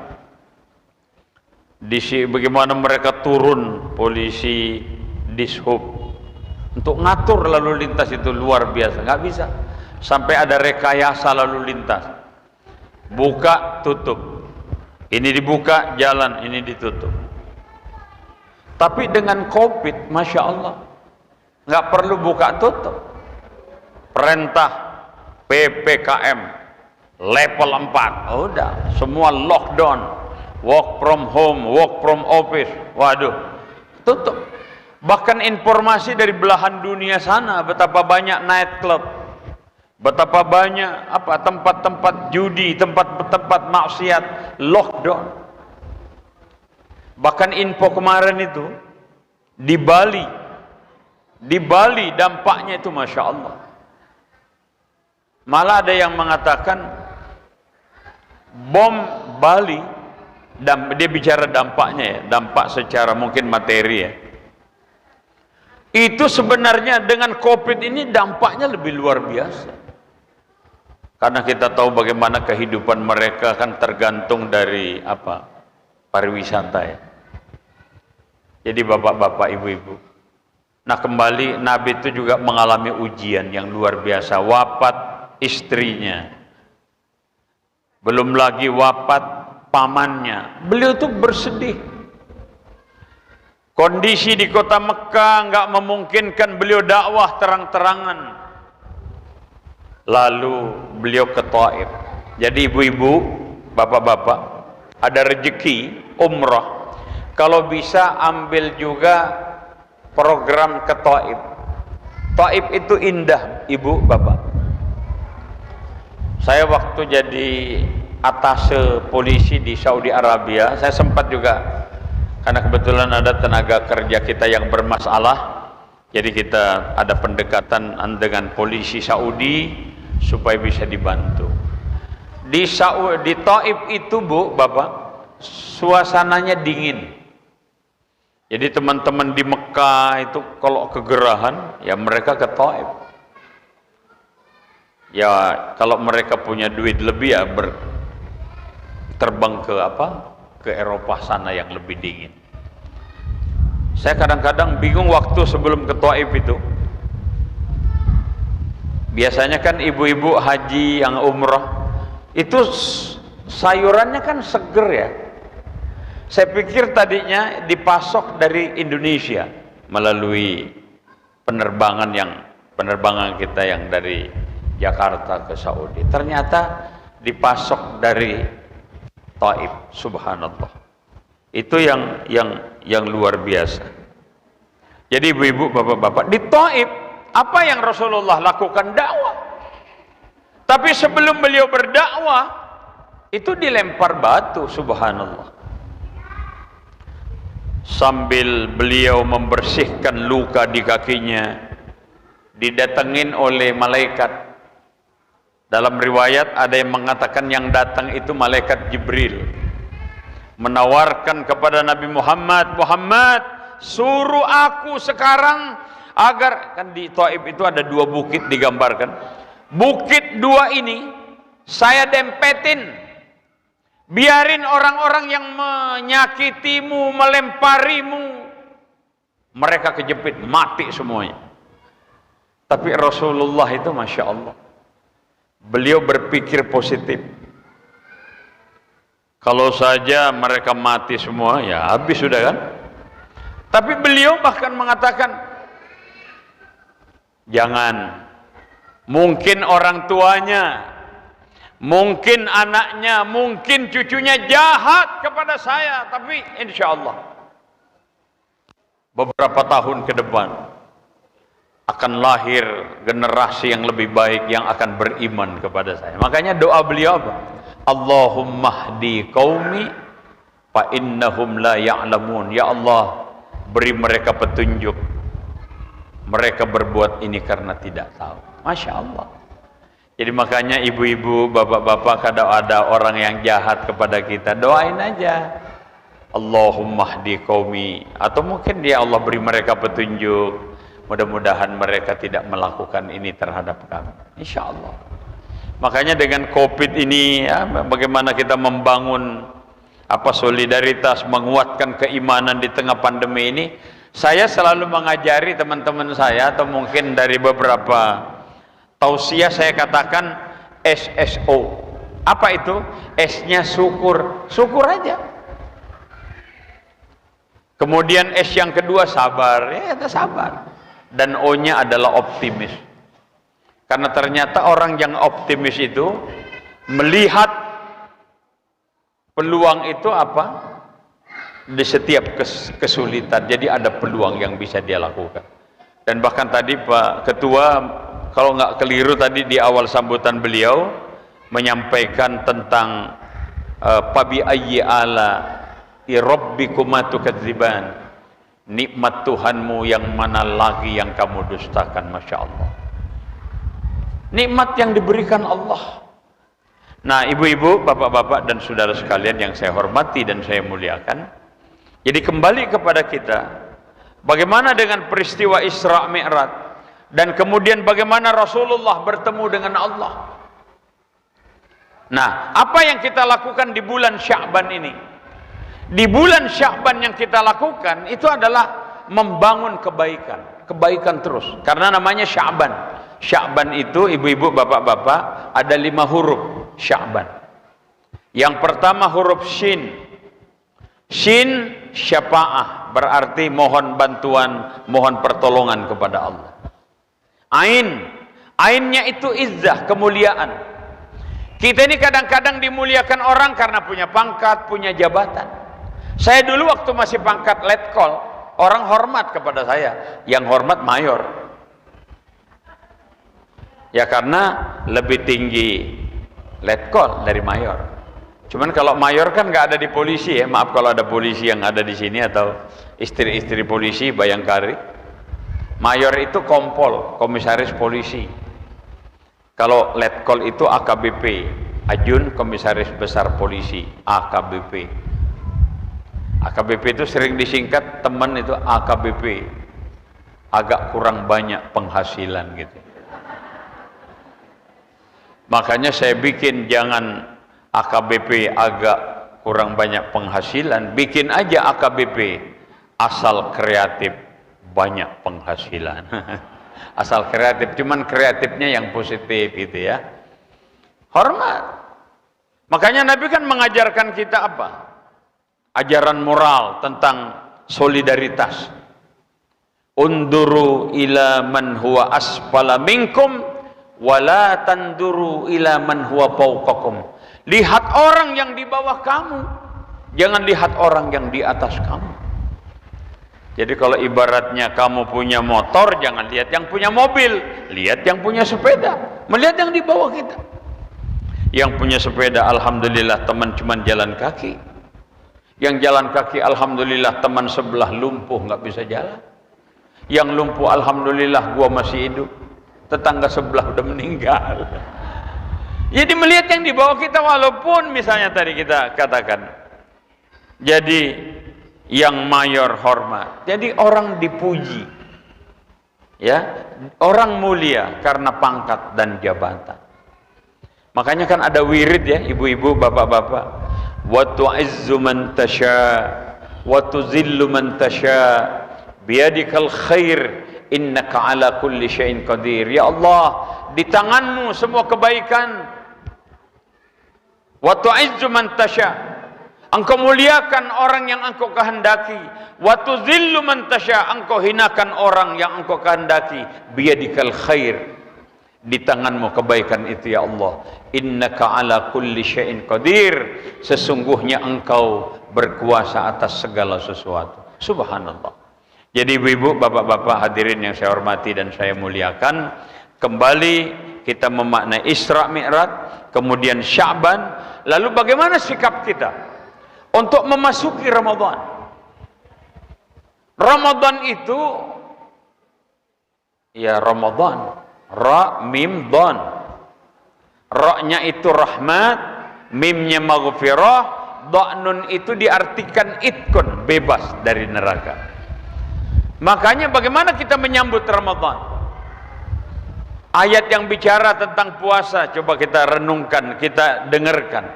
Bagaimana mereka turun, polisi dishub, untuk ngatur lalu lintas itu luar biasa, nggak bisa. Sampai ada rekayasa lalu lintas, buka tutup, ini dibuka jalan, ini ditutup. Tapi dengan COVID, Masya Allah, nggak perlu buka tutup. Perintah PPKM level 4, udah semua lockdown, work from home, work from office, waduh, tutup. Bahkan informasi dari belahan dunia sana, betapa banyak night club, betapa banyak tempat-tempat judi, tempat-tempat maksiat, lockdown. Bahkan info kemarin itu di Bali dampaknya itu Masya Allah. Malah ada yang mengatakan bom Bali, dia bicara dampaknya ya, dampak secara mungkin materi ya. Itu sebenarnya dengan COVID ini dampaknya lebih luar biasa. Karena kita tahu bagaimana kehidupan mereka kan tergantung dari pariwisata ya. Jadi bapak-bapak, ibu-ibu. Nah kembali, Nabi itu juga mengalami ujian yang luar biasa. Wafat istrinya, belum lagi wafat pamannya. Beliau tuh bersedih. Kondisi di kota Mekah nggak memungkinkan beliau dakwah terang-terangan. Lalu beliau ke Taif. Jadi ibu-ibu, bapak-bapak, ada rezeki umrah, kalau bisa ambil juga program ke Taif. Taif itu indah, ibu, bapak. Saya waktu jadi atase polisi di Saudi Arabia, saya sempat juga, karena kebetulan ada tenaga kerja kita yang bermasalah, jadi kita ada pendekatan dengan polisi Saudi supaya bisa dibantu. Di Taif itu, bu, bapak, suasananya dingin. Jadi teman-teman di Mekah itu kalau kegerahan, ya mereka ke Taif. Ya kalau mereka punya duit lebih ya terbang ke Eropa sana yang lebih dingin. Saya kadang-kadang bingung waktu sebelum ke Taif itu. Biasanya kan ibu-ibu haji yang umrah itu sayurannya kan seger ya. Saya pikir tadinya dipasok dari Indonesia melalui penerbangan kita yang dari Jakarta ke Saudi. Ternyata dipasok dari Taif, subhanallah. Itu yang luar biasa. Jadi ibu-ibu, bapak-bapak, di Taif apa yang Rasulullah lakukan? Dakwah. Tapi sebelum beliau berdakwah itu dilempar batu, subhanallah. Sambil beliau membersihkan luka di kakinya, didatengin oleh malaikat. Dalam riwayat ada yang mengatakan yang datang itu malaikat Jibril, menawarkan kepada Nabi Muhammad, Muhammad, suruh aku sekarang agar, kan di Taif itu ada 2 bukit digambarkan. Bukit 2 ini saya dempetin. Biarin orang-orang yang menyakitimu, melemparimu, mereka kejepit, mati semuanya. Tapi Rasulullah itu Masya Allah, beliau berpikir positif. Kalau saja mereka mati semua, ya habis sudah kan. Tapi beliau bahkan mengatakan, jangan. Mungkin orang tuanya, mungkin anaknya, mungkin cucunya jahat kepada saya, tapi insya Allah beberapa tahun ke depan akan lahir generasi yang lebih baik yang akan beriman kepada saya. Makanya doa beliau apa? Allahumma hdi qaumi fa innahum la ya'lamun. Ya Allah, beri mereka petunjuk. Mereka berbuat ini karena tidak tahu. Masya Allah. Jadi makanya ibu-ibu, bapak-bapak, kalau ada orang yang jahat kepada kita, doain aja. Allahumma hdi qaumi. Atau mungkin ya Allah beri mereka petunjuk. Mudah-mudahan mereka tidak melakukan ini terhadap kami. Insya Allah. Makanya dengan COVID ini, ya, bagaimana kita membangun solidaritas, menguatkan keimanan di tengah pandemi ini. Saya selalu mengajari teman-teman saya, atau mungkin dari beberapa tausiah saya katakan SSO. Apa itu? S-nya syukur, syukur aja. Kemudian S yang kedua sabar, ya kita sabar. Dan O-nya adalah optimis. Karena ternyata orang yang optimis itu melihat peluang itu apa? Di setiap kesulitan, jadi ada peluang yang bisa dia lakukan. Dan bahkan tadi Pak Ketua, kalau nggak keliru tadi di awal sambutan beliau menyampaikan tentang fabi ayyi ala rabbikuma tukadziban, nikmat Tuhanmu yang mana lagi yang kamu dustakan. Masya Allah, nikmat yang diberikan Allah. Nah ibu-ibu, bapak-bapak dan saudara sekalian yang saya hormati dan saya muliakan, jadi kembali kepada kita, bagaimana dengan peristiwa Isra Mi'raj, dan kemudian bagaimana Rasulullah bertemu dengan Allah. Nah, apa yang kita lakukan di bulan Sya'ban ini? Di bulan Sya'ban yang kita lakukan itu adalah membangun kebaikan, kebaikan terus. Karena namanya Sya'ban. Sya'ban itu ibu-ibu, bapak-bapak, ada 5 huruf Sya'ban. Yang pertama huruf Shin. Shin syafa'ah, berarti mohon bantuan, mohon pertolongan kepada Allah. Ain, ainnya itu izzah, kemuliaan. Kita ini kadang-kadang dimuliakan orang karena punya pangkat, punya jabatan. Saya dulu waktu masih pangkat letkol, orang hormat kepada saya, yang hormat mayor. Ya karena lebih tinggi letkol dari mayor. Cuman kalau mayor kan nggak ada di polisi ya, maaf kalau ada polisi yang ada di sini atau istri-istri polisi Bayangkari. Mayor itu kompol, komisaris polisi. Kalau letkol itu AKBP, Ajun Komisaris Besar Polisi, AKBP. AKBP itu sering disingkat teman itu AKBP, agak kurang banyak penghasilan gitu. Makanya saya bikin jangan AKBP agak kurang banyak penghasilan, bikin aja AKBP asal kreatif banyak penghasilan. Asal kreatif, cuman kreatifnya yang positif gitu ya. Hormat. Makanya Nabi kan mengajarkan kita apa? Ajaran moral tentang solidaritas. Unduru ila man huwa asfala minkum wala tanduru ila man huwa fawqakum. Lihat orang yang di bawah kamu, jangan lihat orang yang di atas kamu. Jadi kalau ibaratnya kamu punya motor, jangan lihat yang punya mobil, lihat yang punya sepeda, melihat yang di bawah kita. Yang punya sepeda alhamdulillah teman cuman jalan kaki. Yang jalan kaki alhamdulillah teman sebelah lumpuh nggak bisa jalan. Yang lumpuh alhamdulillah gua masih hidup, tetangga sebelah udah meninggal. Jadi melihat yang di bawah kita, walaupun misalnya tadi kita katakan jadi yang mayor hormat, jadi orang dipuji ya, orang mulia karena pangkat dan jabatan. Makanya kan ada wirid ya ibu-ibu, bapak-bapak, wa tu'izzu man tasya wa tuzillu man tasya biyadikal khair innaka ala kulli syai'in qadir. Ya Allah, di tanganmu semua kebaikan. Wa tu'izzu man tasya, engkau muliakan orang yang engkau kehendaki. Wa tuzillu man tasya, engkau hinakan orang yang engkau kehendaki. Biyadikal khair, di tanganmu kebaikan itu ya Allah. Innaka ala kulli syai'in qadir, sesungguhnya engkau berkuasa atas segala sesuatu. Subhanallah. Jadi ibu-ibu, bapak-bapak hadirin yang saya hormati dan saya muliakan, kembali kita memaknai Isra Mi'raj, kemudian Sya'ban, lalu bagaimana sikap kita untuk memasuki Ramadan? Ramadan itu ya Ramadan, ra mim don. Ra-nya itu rahmat, mimnya maghfirah, da'nun itu diartikan itkun, bebas dari neraka. Makanya bagaimana kita menyambut Ramadan? Ayat yang bicara tentang puasa, coba kita renungkan, kita dengarkan.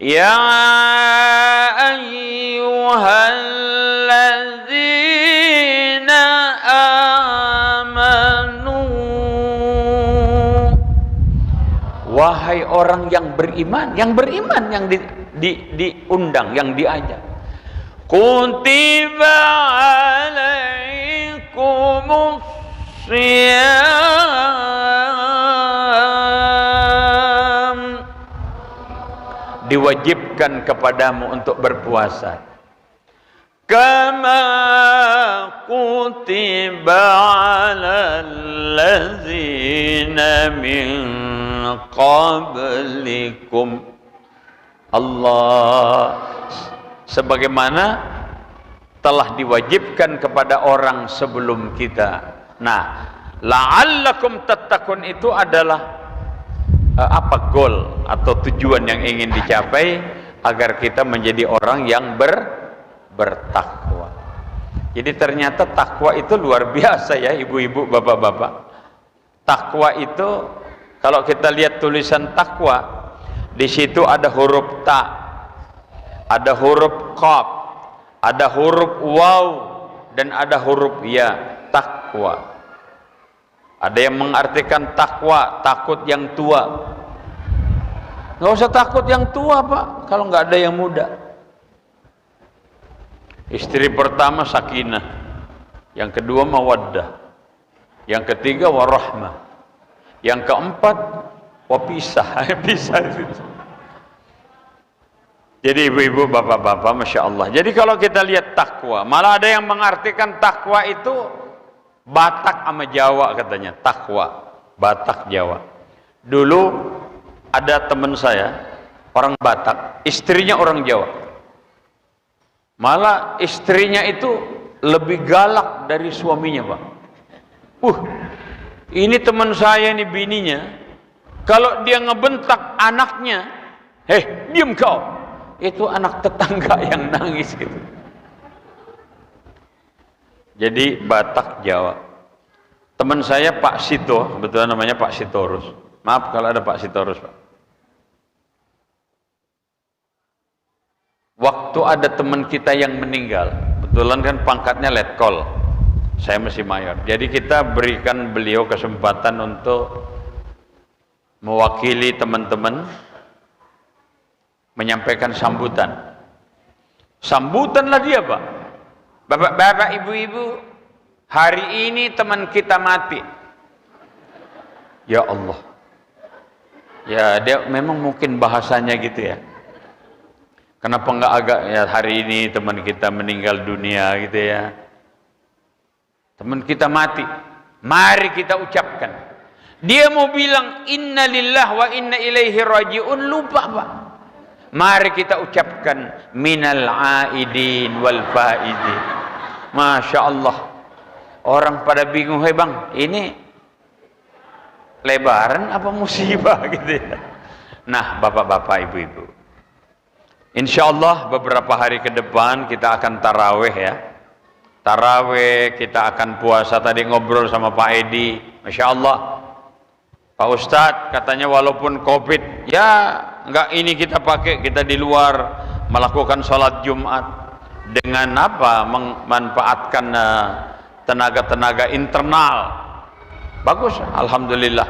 Ya ayyuhalladzina amanu, wahai orang yang beriman yang diundang, yang diajak. Kutiba alaikumus syiyam, diwajibkan kepadamu untuk berpuasa. Kama kutiba alal ladzina min qablikum. Allah, sebagaimana telah diwajibkan kepada orang sebelum kita. Nah, la'allakum tattaqun itu adalah apa goal atau tujuan yang ingin dicapai agar kita menjadi orang yang bertakwa. Jadi ternyata takwa itu luar biasa ya ibu-ibu, bapak-bapak. Takwa itu kalau kita lihat tulisan takwa, di situ ada huruf ta, ada huruf qaf, ada huruf waw, dan ada huruf ya. Takwa, ada yang mengartikan takwa takut yang tua. Nggak usah takut yang tua Pak, kalau nggak ada yang muda. Istri pertama sakinah, yang kedua mawaddah, yang ketiga warahmah, yang keempat wapisah. Pisah itu. Jadi ibu-ibu, bapak-bapak, masya Allah. Jadi kalau kita lihat takwa, malah ada yang mengartikan takwa itu Batak sama Jawa katanya, takwa, Batak Jawa. Dulu ada teman saya, orang Batak, istrinya orang Jawa. Malah istrinya itu lebih galak dari suaminya Pak. Ini teman saya, ini bininya, kalau dia ngebentak anaknya, diam kau, itu anak tetangga yang nangis gitu. Jadi Batak Jawa. Teman saya Pak Sito, kebetulan namanya Pak Sitorus. Maaf kalau ada Pak Sitorus Pak. Waktu ada teman kita yang meninggal, kebetulan kan pangkatnya letkol, saya masih mayor. Jadi kita berikan beliau kesempatan untuk mewakili teman-teman menyampaikan sambutan. Sambutanlah dia Pak. Bapak-bapak, ibu-ibu, hari ini teman kita mati. Ya Allah. Ya dia memang mungkin bahasanya gitu ya. Kenapa enggak agak ya hari ini teman kita meninggal dunia gitu ya. Teman kita mati. Mari kita ucapkan. Dia mau bilang inna lillahi wa inna ilaihi raji'un, lupa Pak. Mari kita ucapkan minal aidin wal faidin. Masya Allah. Orang pada bingung, hei bang, ini lebaran apa musibah gitu ya. Nah bapak-bapak, ibu-ibu, insya Allah beberapa hari ke depan kita akan taraweh ya. Taraweh, kita akan puasa. Tadi ngobrol sama Pak Edi, Masya Allah, Pak Ustadz katanya walaupun COVID, ya enggak ini kita pakai, kita di luar melakukan sholat Jumat dengan apa? Memanfaatkan tenaga-tenaga internal. Bagus, alhamdulillah.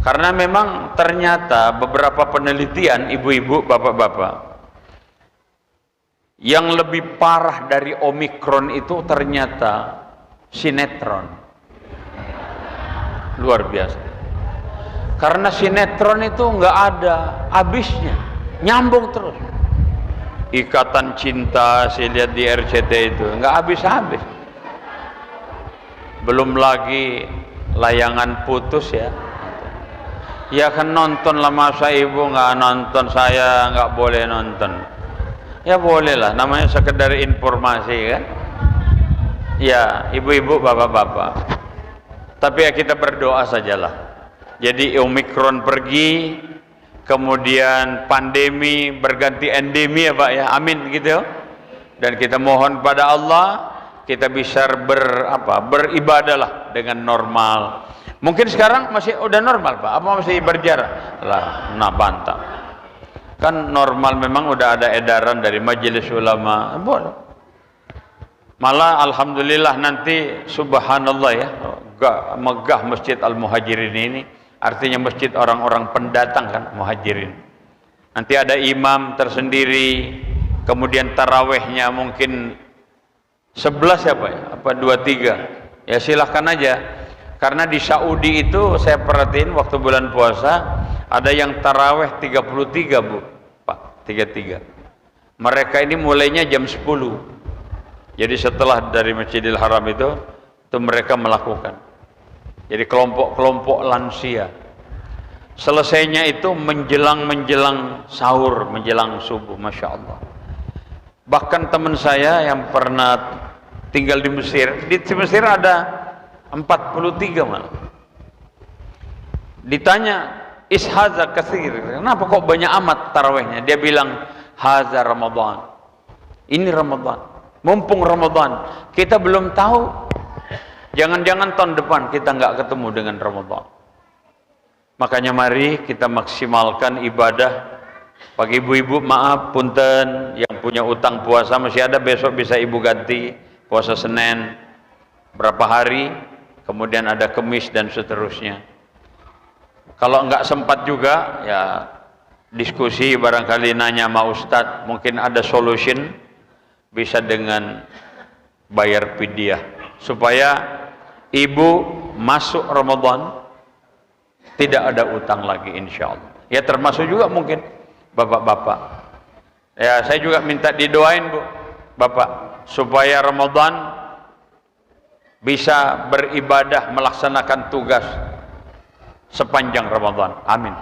Karena memang ternyata beberapa penelitian, ibu-ibu, bapak-bapak, yang lebih parah dari Omikron itu ternyata sinetron. Luar biasa. Karena sinetron itu nggak ada habisnya, nyambung terus. Ikatan Cinta, saya lihat di RCTI itu nggak habis-habis. Belum lagi layangan putus ya. Ya kan nonton lah, masa ibu nggak nonton, saya nggak boleh nonton. Ya boleh lah, namanya sekedar informasi kan. Ya ibu-ibu, bapak-bapak. Tapi ya kita berdoa sajalah. Jadi Omikron pergi, kemudian pandemi berganti endemi ya Pak ya, amin gitu. Dan kita mohon pada Allah kita bisa beribadahlah dengan normal. Mungkin sekarang masih udah normal Pak, apa masih berjarak? Lah, nah bantah. Kan normal, memang udah ada edaran dari Majelis Ulama. Boleh. Malah alhamdulillah nanti subhanallah ya, megah Masjid Al-Muhajirin ini. Artinya masjid orang-orang pendatang kan, muhajirin. Nanti ada imam tersendiri, kemudian tarawehnya mungkin 11 ya Pak ya, apa 23. Ya silahkan aja. Karena di Saudi itu saya perhatiin waktu bulan puasa ada yang taraweh 33 Bu, Pak, 33. Mereka ini mulainya jam 10. Jadi setelah dari Masjidil Haram itu mereka melakukan. Jadi kelompok-kelompok lansia. Selesainya itu menjelang sahur, menjelang subuh, Masya Allah. Bahkan teman saya yang pernah tinggal di Mesir ada 43 malah. Ditanya, ishaza katsir, kenapa kok banyak amat tarawihnya? Dia bilang, haza Ramadan. Ini Ramadan. Mumpung Ramadan, kita belum tahu. Jangan-jangan tahun depan kita nggak ketemu dengan Ramadan. Makanya mari kita maksimalkan ibadah. Bagi ibu-ibu maaf, punten, yang punya utang puasa masih ada, besok bisa ibu ganti. Puasa Senin berapa hari, kemudian ada Kemis dan seterusnya. Kalau nggak sempat juga ya diskusi, barangkali nanya sama Ustadz, mungkin ada solution, bisa dengan bayar fidyah supaya ibu masuk Ramadan tidak ada utang lagi insya Allah. Ya termasuk juga mungkin bapak-bapak. Ya saya juga minta didoain Bu, Bapak, supaya Ramadan bisa beribadah, melaksanakan tugas sepanjang Ramadan. Amin.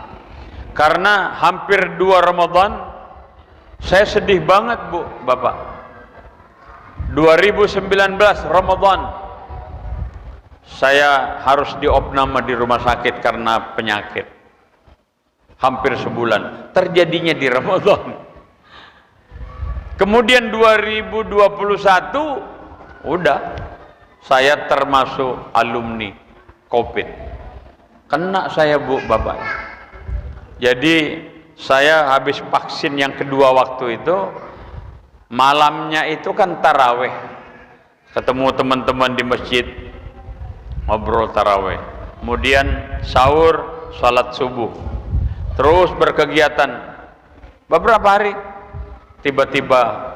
Karena hampir 2 Ramadan saya sedih banget Bu, Bapak. 2019 Ramadan saya harus diopname di rumah sakit karena penyakit. Hampir sebulan. Terjadinya di Ramadan. Kemudian 2021 udah saya termasuk alumni COVID. Kena saya Bu, Bapak. Jadi saya habis vaksin yang kedua waktu itu, malamnya itu kan taraweh, ketemu teman-teman di masjid, ngobrol taraweh, kemudian sahur, salat subuh, terus berkegiatan beberapa hari. Tiba-tiba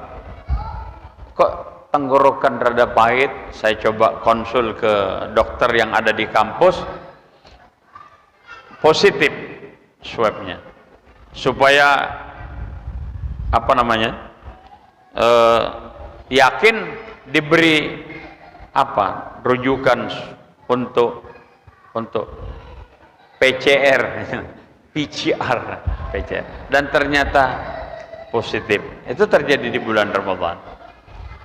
kok tenggorokan rada pahit, saya coba konsul ke dokter yang ada di kampus, positif swabnya, supaya apa namanya, yakin diberi apa rujukan untuk PCR, dan ternyata positif. Itu terjadi di bulan Ramadan.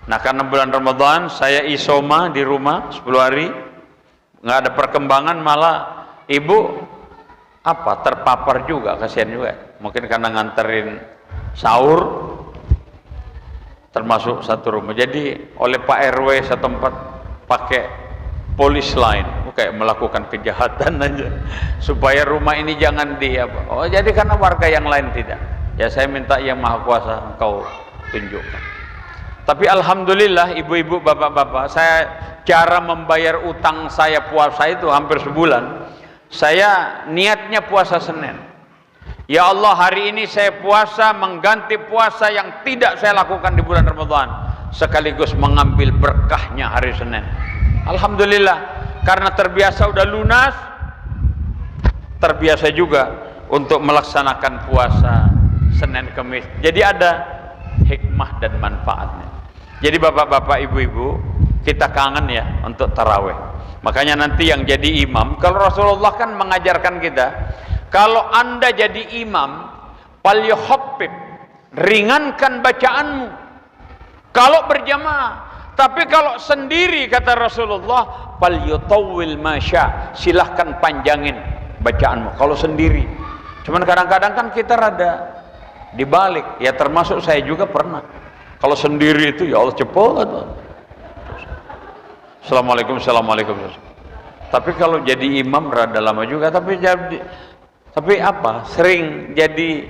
Nah karena bulan Ramadan saya isoma di rumah 10 hari, nggak ada perkembangan, malah ibu apa terpapar juga, kasihan juga. Mungkin karena nganterin sahur, termasuk satu rumah. Jadi oleh Pak RW setempat pakai polis lain, kayak melakukan kejahatan aja supaya rumah ini jangan di apa. Oh jadi karena warga yang lain tidak. Ya saya minta yang Maha Kuasa engkau tunjukkan. Tapi alhamdulillah ibu-ibu, bapak-bapak, saya cara membayar utang saya puasa itu hampir sebulan. Saya niatnya puasa Senin. Ya Allah, hari ini saya puasa mengganti puasa yang tidak saya lakukan di bulan Ramadan, sekaligus mengambil berkahnya hari Senin. Alhamdulillah, karena terbiasa udah lunas, terbiasa juga untuk melaksanakan puasa Senin Kamis. Jadi ada hikmah dan manfaatnya. Jadi bapak-bapak, ibu-ibu, kita kangen ya untuk taraweh. Makanya nanti yang jadi imam, kalau Rasulullah kan mengajarkan kita, kalau anda jadi imam, falyukhaffif, ringankan bacaanmu kalau berjamaah. Tapi kalau sendiri, kata Rasulullah, falyutawwil masya, silahkan panjangin bacaanmu kalau sendiri. Cuman kadang-kadang kan kita rada dibalik, ya termasuk saya juga pernah. Kalau sendiri itu ya Allah cepat. Assalamualaikum, assalamualaikum. Tapi kalau jadi imam rada lama juga. Tapi apa? Sering jadi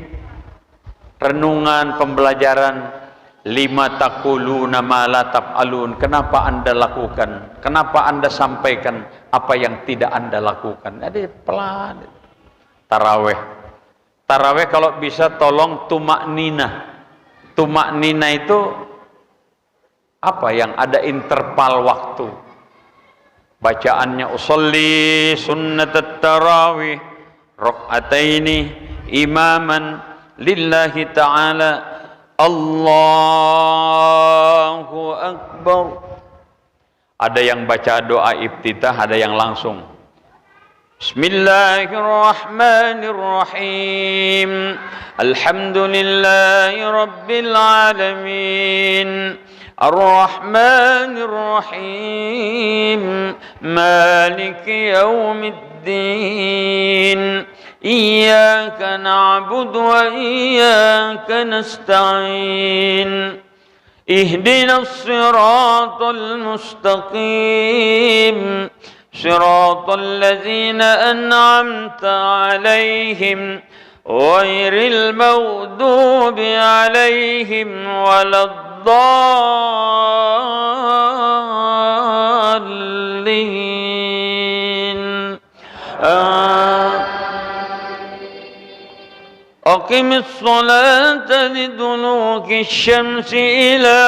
renungan, pembelajaran. Lima taquluna ma la taf'alun. Kenapa anda lakukan? Kenapa anda sampaikan apa yang tidak anda lakukan? Jadi pelan. Taraweh. Taraweh kalau bisa tolong tumakninah. Tumakninah itu apa yang ada interval waktu. Bacaannya usolli sunnatat tarawih rak'ataini imaman lillahi ta'ala Allahu Akbar. Ada yang baca doa iftitah, ada yang langsung Bismillahirrahmanirrahim Alhamdulillahi Rabbil Alamin Ar-Rahmanir-Rahim Maliki Yawmiddin Iyyaka na'budu wa iyyaka nasta'in Ihdinas siratal mustaqim Siratal ladzina an'amta 'alaihim ghairil maghdubi 'alaihim waladdallin. Aqimis salata liduluki syamsi ila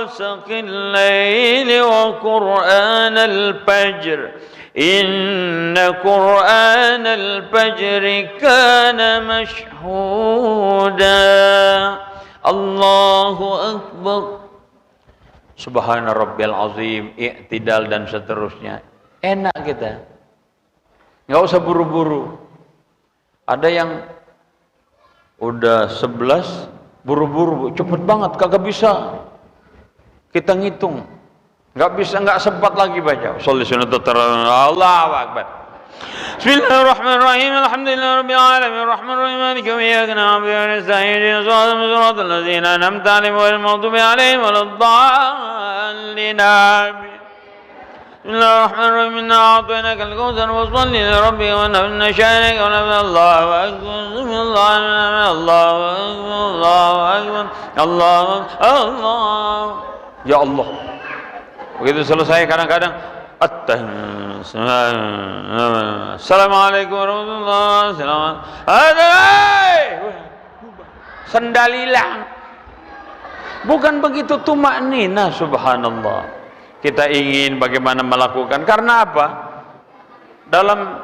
ghasaqil layli wa qur'anal fajr Inna qur'anal fajri kana mashhuda Allahu Akbar Subhana Rabbil Azim I'tidal dan seterusnya. Enak kita, nggak usah buru-buru. Ada yang udah 11 buru-buru, cepet banget, kagak bisa kita ngitung, nggak bisa, nggak sempat lagi baca. Sholli sunnatat tarawih, Allahu Akbar. Bismillahirrahmanirrahim. Alhamdulillahirabbil alamin arrahmanirrahim maliki yawmid din iyyaka na'budu wa iyyaka nasta'in shiratal ladzina an'amta 'alaihim ghairil maghdubi 'alaihim waladdallin. Bismillahirrahmanirrahim. Inna a'tainaka al-kautsar fasholli li rabbika wanhar inna shani'aka Allahu akbar. Allahu akbar. Allahu akbar. Ya Allah. Begitu selesai kadang-kadang Assalamualaikum warahmatullahi wabarakatuh. Sendal hilang. Bukan begitu tumakninah, subhanallah. Kita ingin bagaimana melakukan. Karena apa? Dalam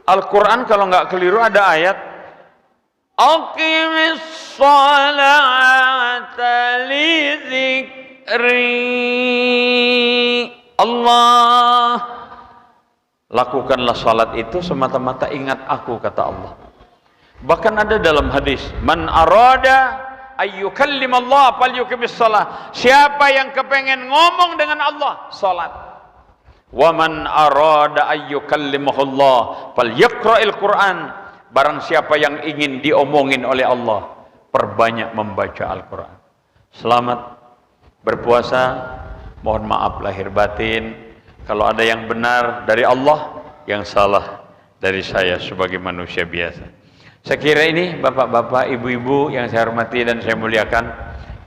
Al-Quran kalau nggak keliru ada ayat Aqimis salata li dzikri Allah. Lakukanlah salat itu semata-mata ingat aku, kata Allah. Bahkan ada dalam hadis, man arada ayyukallim Allah falyuqimis shalah. Siapa yang kepengen ngomong dengan Allah, salat. Wa man arada ayyukallimahullah falyaqra'il Qur'an. Barang siapa yang ingin diomongin oleh Allah, perbanyak membaca Al-Qur'an. Selamat berpuasa. Mohon maaf lahir batin kalau ada yang benar dari Allah, yang salah dari saya sebagai manusia biasa. Saya kira ini bapak-bapak, ibu-ibu yang saya hormati dan saya muliakan,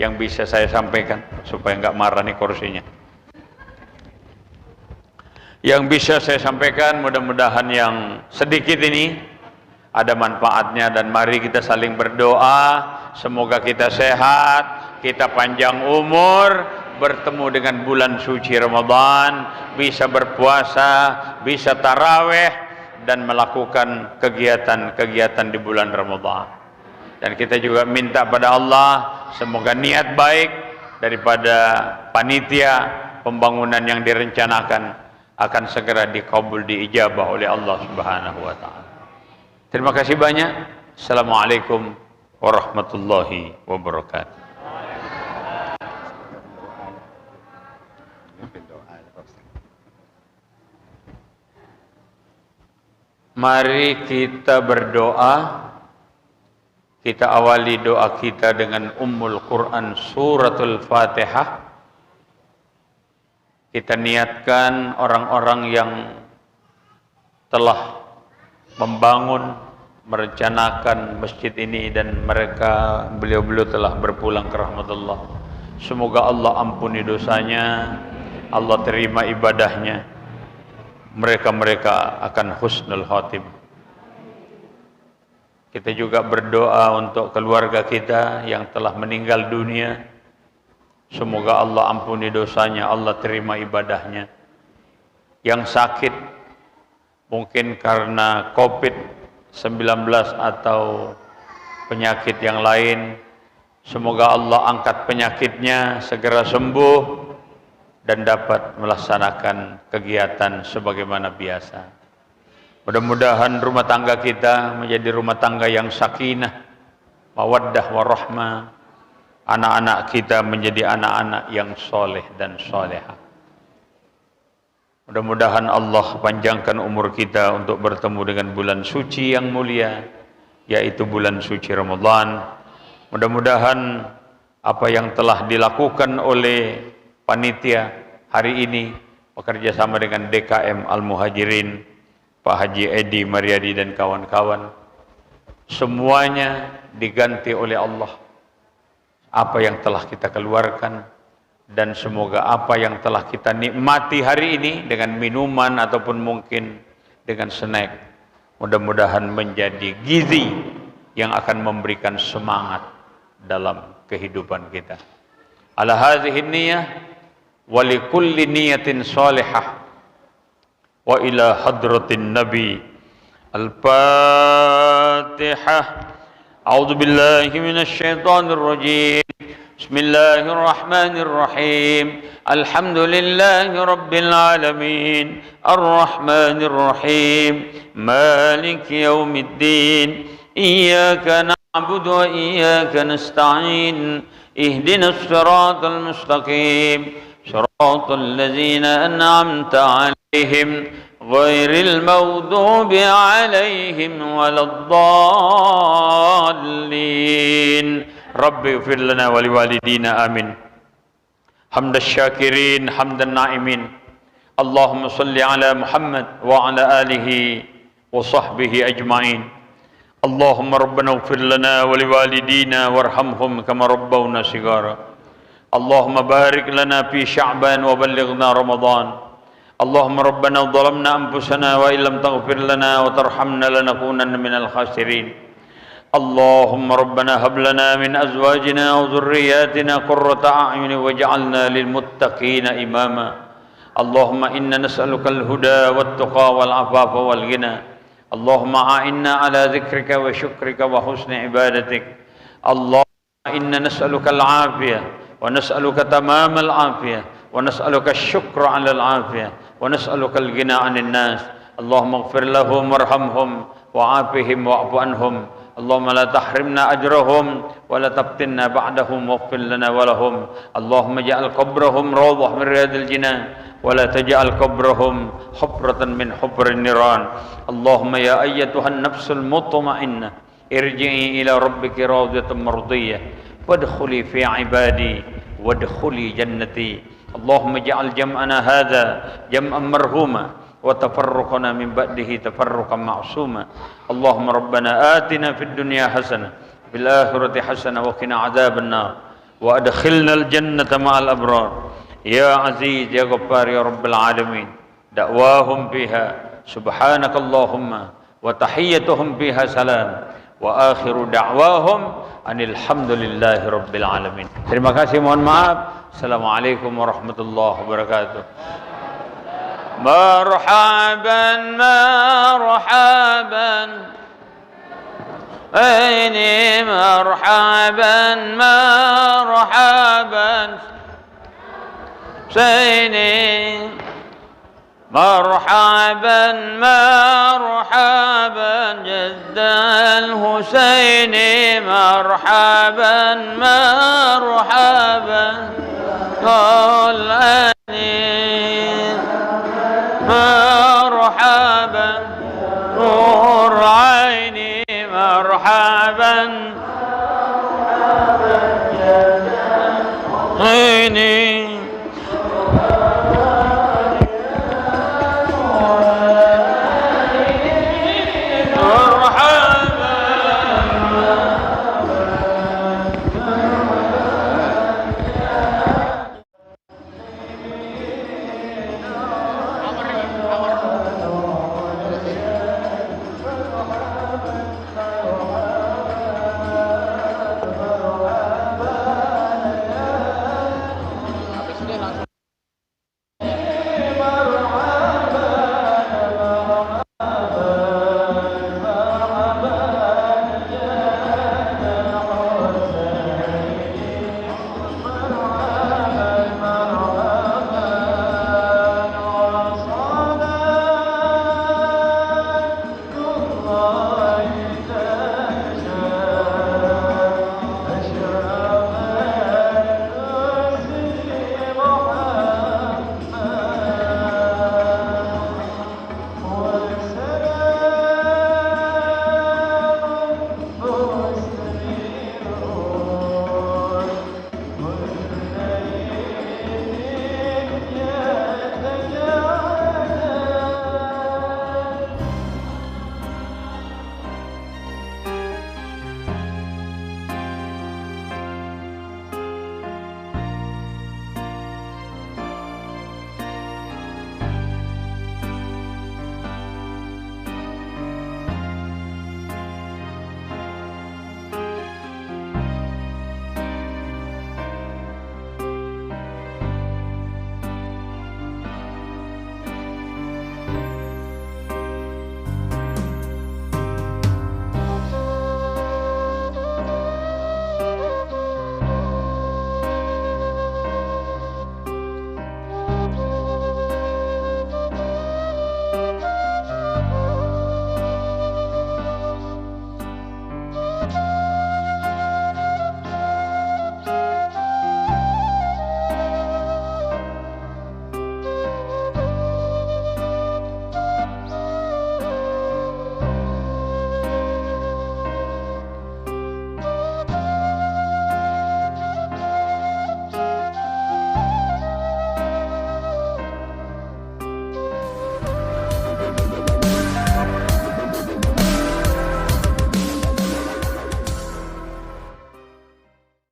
yang bisa saya sampaikan supaya nggak marah nih kursinya. Yang bisa saya sampaikan mudah-mudahan yang sedikit ini ada manfaatnya, dan mari kita saling berdoa semoga kita sehat, kita panjang umur, bertemu dengan bulan suci Ramadan, bisa berpuasa, bisa taraweh, dan melakukan kegiatan-kegiatan di bulan Ramadan. Dan kita juga minta pada Allah semoga niat baik daripada panitia pembangunan yang direncanakan akan segera dikabul, diijabah oleh Allah Subhanahu wa taala. Terima kasih banyak. Assalamualaikum warahmatullahi wabarakatuh. Mari kita berdoa. Kita awali doa kita dengan Ummul Quran Suratul Fatihah. Kita niatkan orang-orang yang telah membangun, merencanakan masjid ini, dan mereka beliau-beliau telah berpulang ke rahmatullah. Semoga Allah ampuni dosanya, Allah terima ibadahnya, mereka akan husnul khatimah. Kita juga berdoa untuk keluarga kita yang telah meninggal dunia. Semoga Allah ampuni dosanya, Allah terima ibadahnya. Yang sakit mungkin karena COVID-19 atau penyakit yang lain, semoga Allah angkat penyakitnya, segera sembuh dan dapat melaksanakan kegiatan sebagaimana biasa. Mudah-mudahan rumah tangga kita menjadi rumah tangga yang sakinah, mawaddah warahmah. Anak-anak kita menjadi anak-anak yang soleh dan solehah. Mudah-mudahan Allah panjangkan umur kita untuk bertemu dengan bulan suci yang mulia, yaitu bulan suci Ramadan. Mudah-mudahan apa yang telah dilakukan oleh panitia hari ini bekerja sama dengan DKM Al-Muhajirin, Pak Haji Edi Mariadi dan kawan-kawan, semuanya diganti oleh Allah apa yang telah kita keluarkan, dan semoga apa yang telah kita nikmati hari ini dengan minuman ataupun mungkin dengan snack, mudah-mudahan menjadi gizi yang akan memberikan semangat dalam kehidupan kita. Ala hadhihi niyyah wa likulli niyatin salihah wa ila hadratin nabi. Al-Fatihah. A'udzu billahi minasy syaithanir rajim. Bismillahirrahmanirrahim. Alhamdulillahi rabbil alamin. Arrahmanir rahim. Maliki yaumiddin. Iyyaka na'budu wa iyyaka nasta'in. Ihdinas siratal mustaqim. Siratal ladzina an'amta 'alaihim غير المغضوب عليهم ولا الضالين رب اغفر لنا ولوالدينا آمين حمد الشاكرين حمد النائمين اللهم صل على محمد وعلى آله وصحبه أجمعين اللهم ربنا اغفر لنا ولوالدينا وارحمهم كما ربونا صغارا اللهم بارك لنا في شعبان وبلغنا رمضان اللهم ربنا ظلمنا أنفسنا وإن لم تغفر لنا وترحمنا لنكونن من الخاسرين اللهم ربنا هب لنا من أزواجنا وذرياتنا قرة أعين واجعلنا للمتقين إماما اللهم إنا نسألك الهدى والتقى والعفاف والغنى اللهم أعنا على ذكرك وشكرك وحسن عبادتك اللهم إنا نسألك العافية ونسألك تمام العافية ونسألك الشكر على العافية ونسألك الغنى عن الناس اللهم اغفر لهم وارحمهم وعافهم واعف عنهم اللهم لا تحرمنا أجرهم ولا تفتنا بعدهم واغفر لنا ولهم اللهم اجعل قبرهم روضة من رياض الجنان ولا تجعل قبرهم حفرة من حفر النيران اللهم يا أيتها النفس المطمئنة ارجعي إلى ربك راضية مرضية وادخلي في عبادي وادخلي جنتي اللهم اجعل جمعنا هذا جمعا مرحوما وتفرقنا من بعده تفرقا معصوما اللهم ربنا آتنا في الدنيا حسنة في الآخرة حسنة وقنا عذاب النار وأدخلنا الجنة مع الأبرار يا عزيز يا غفار يا رب العالمين. دعواهم فيها سبحانك اللهم وتحيتهم فيها سلام وآخر دعواهم Alhamdulillahi Rabbil Alamin. Terima kasih, mohon maaf. Assalamualaikum warahmatullahi wabarakatuh. Marhaban marhaban ini marhaban marhaban sini marhaban marhaban jaddal Husaini marhaban marhaban qul ani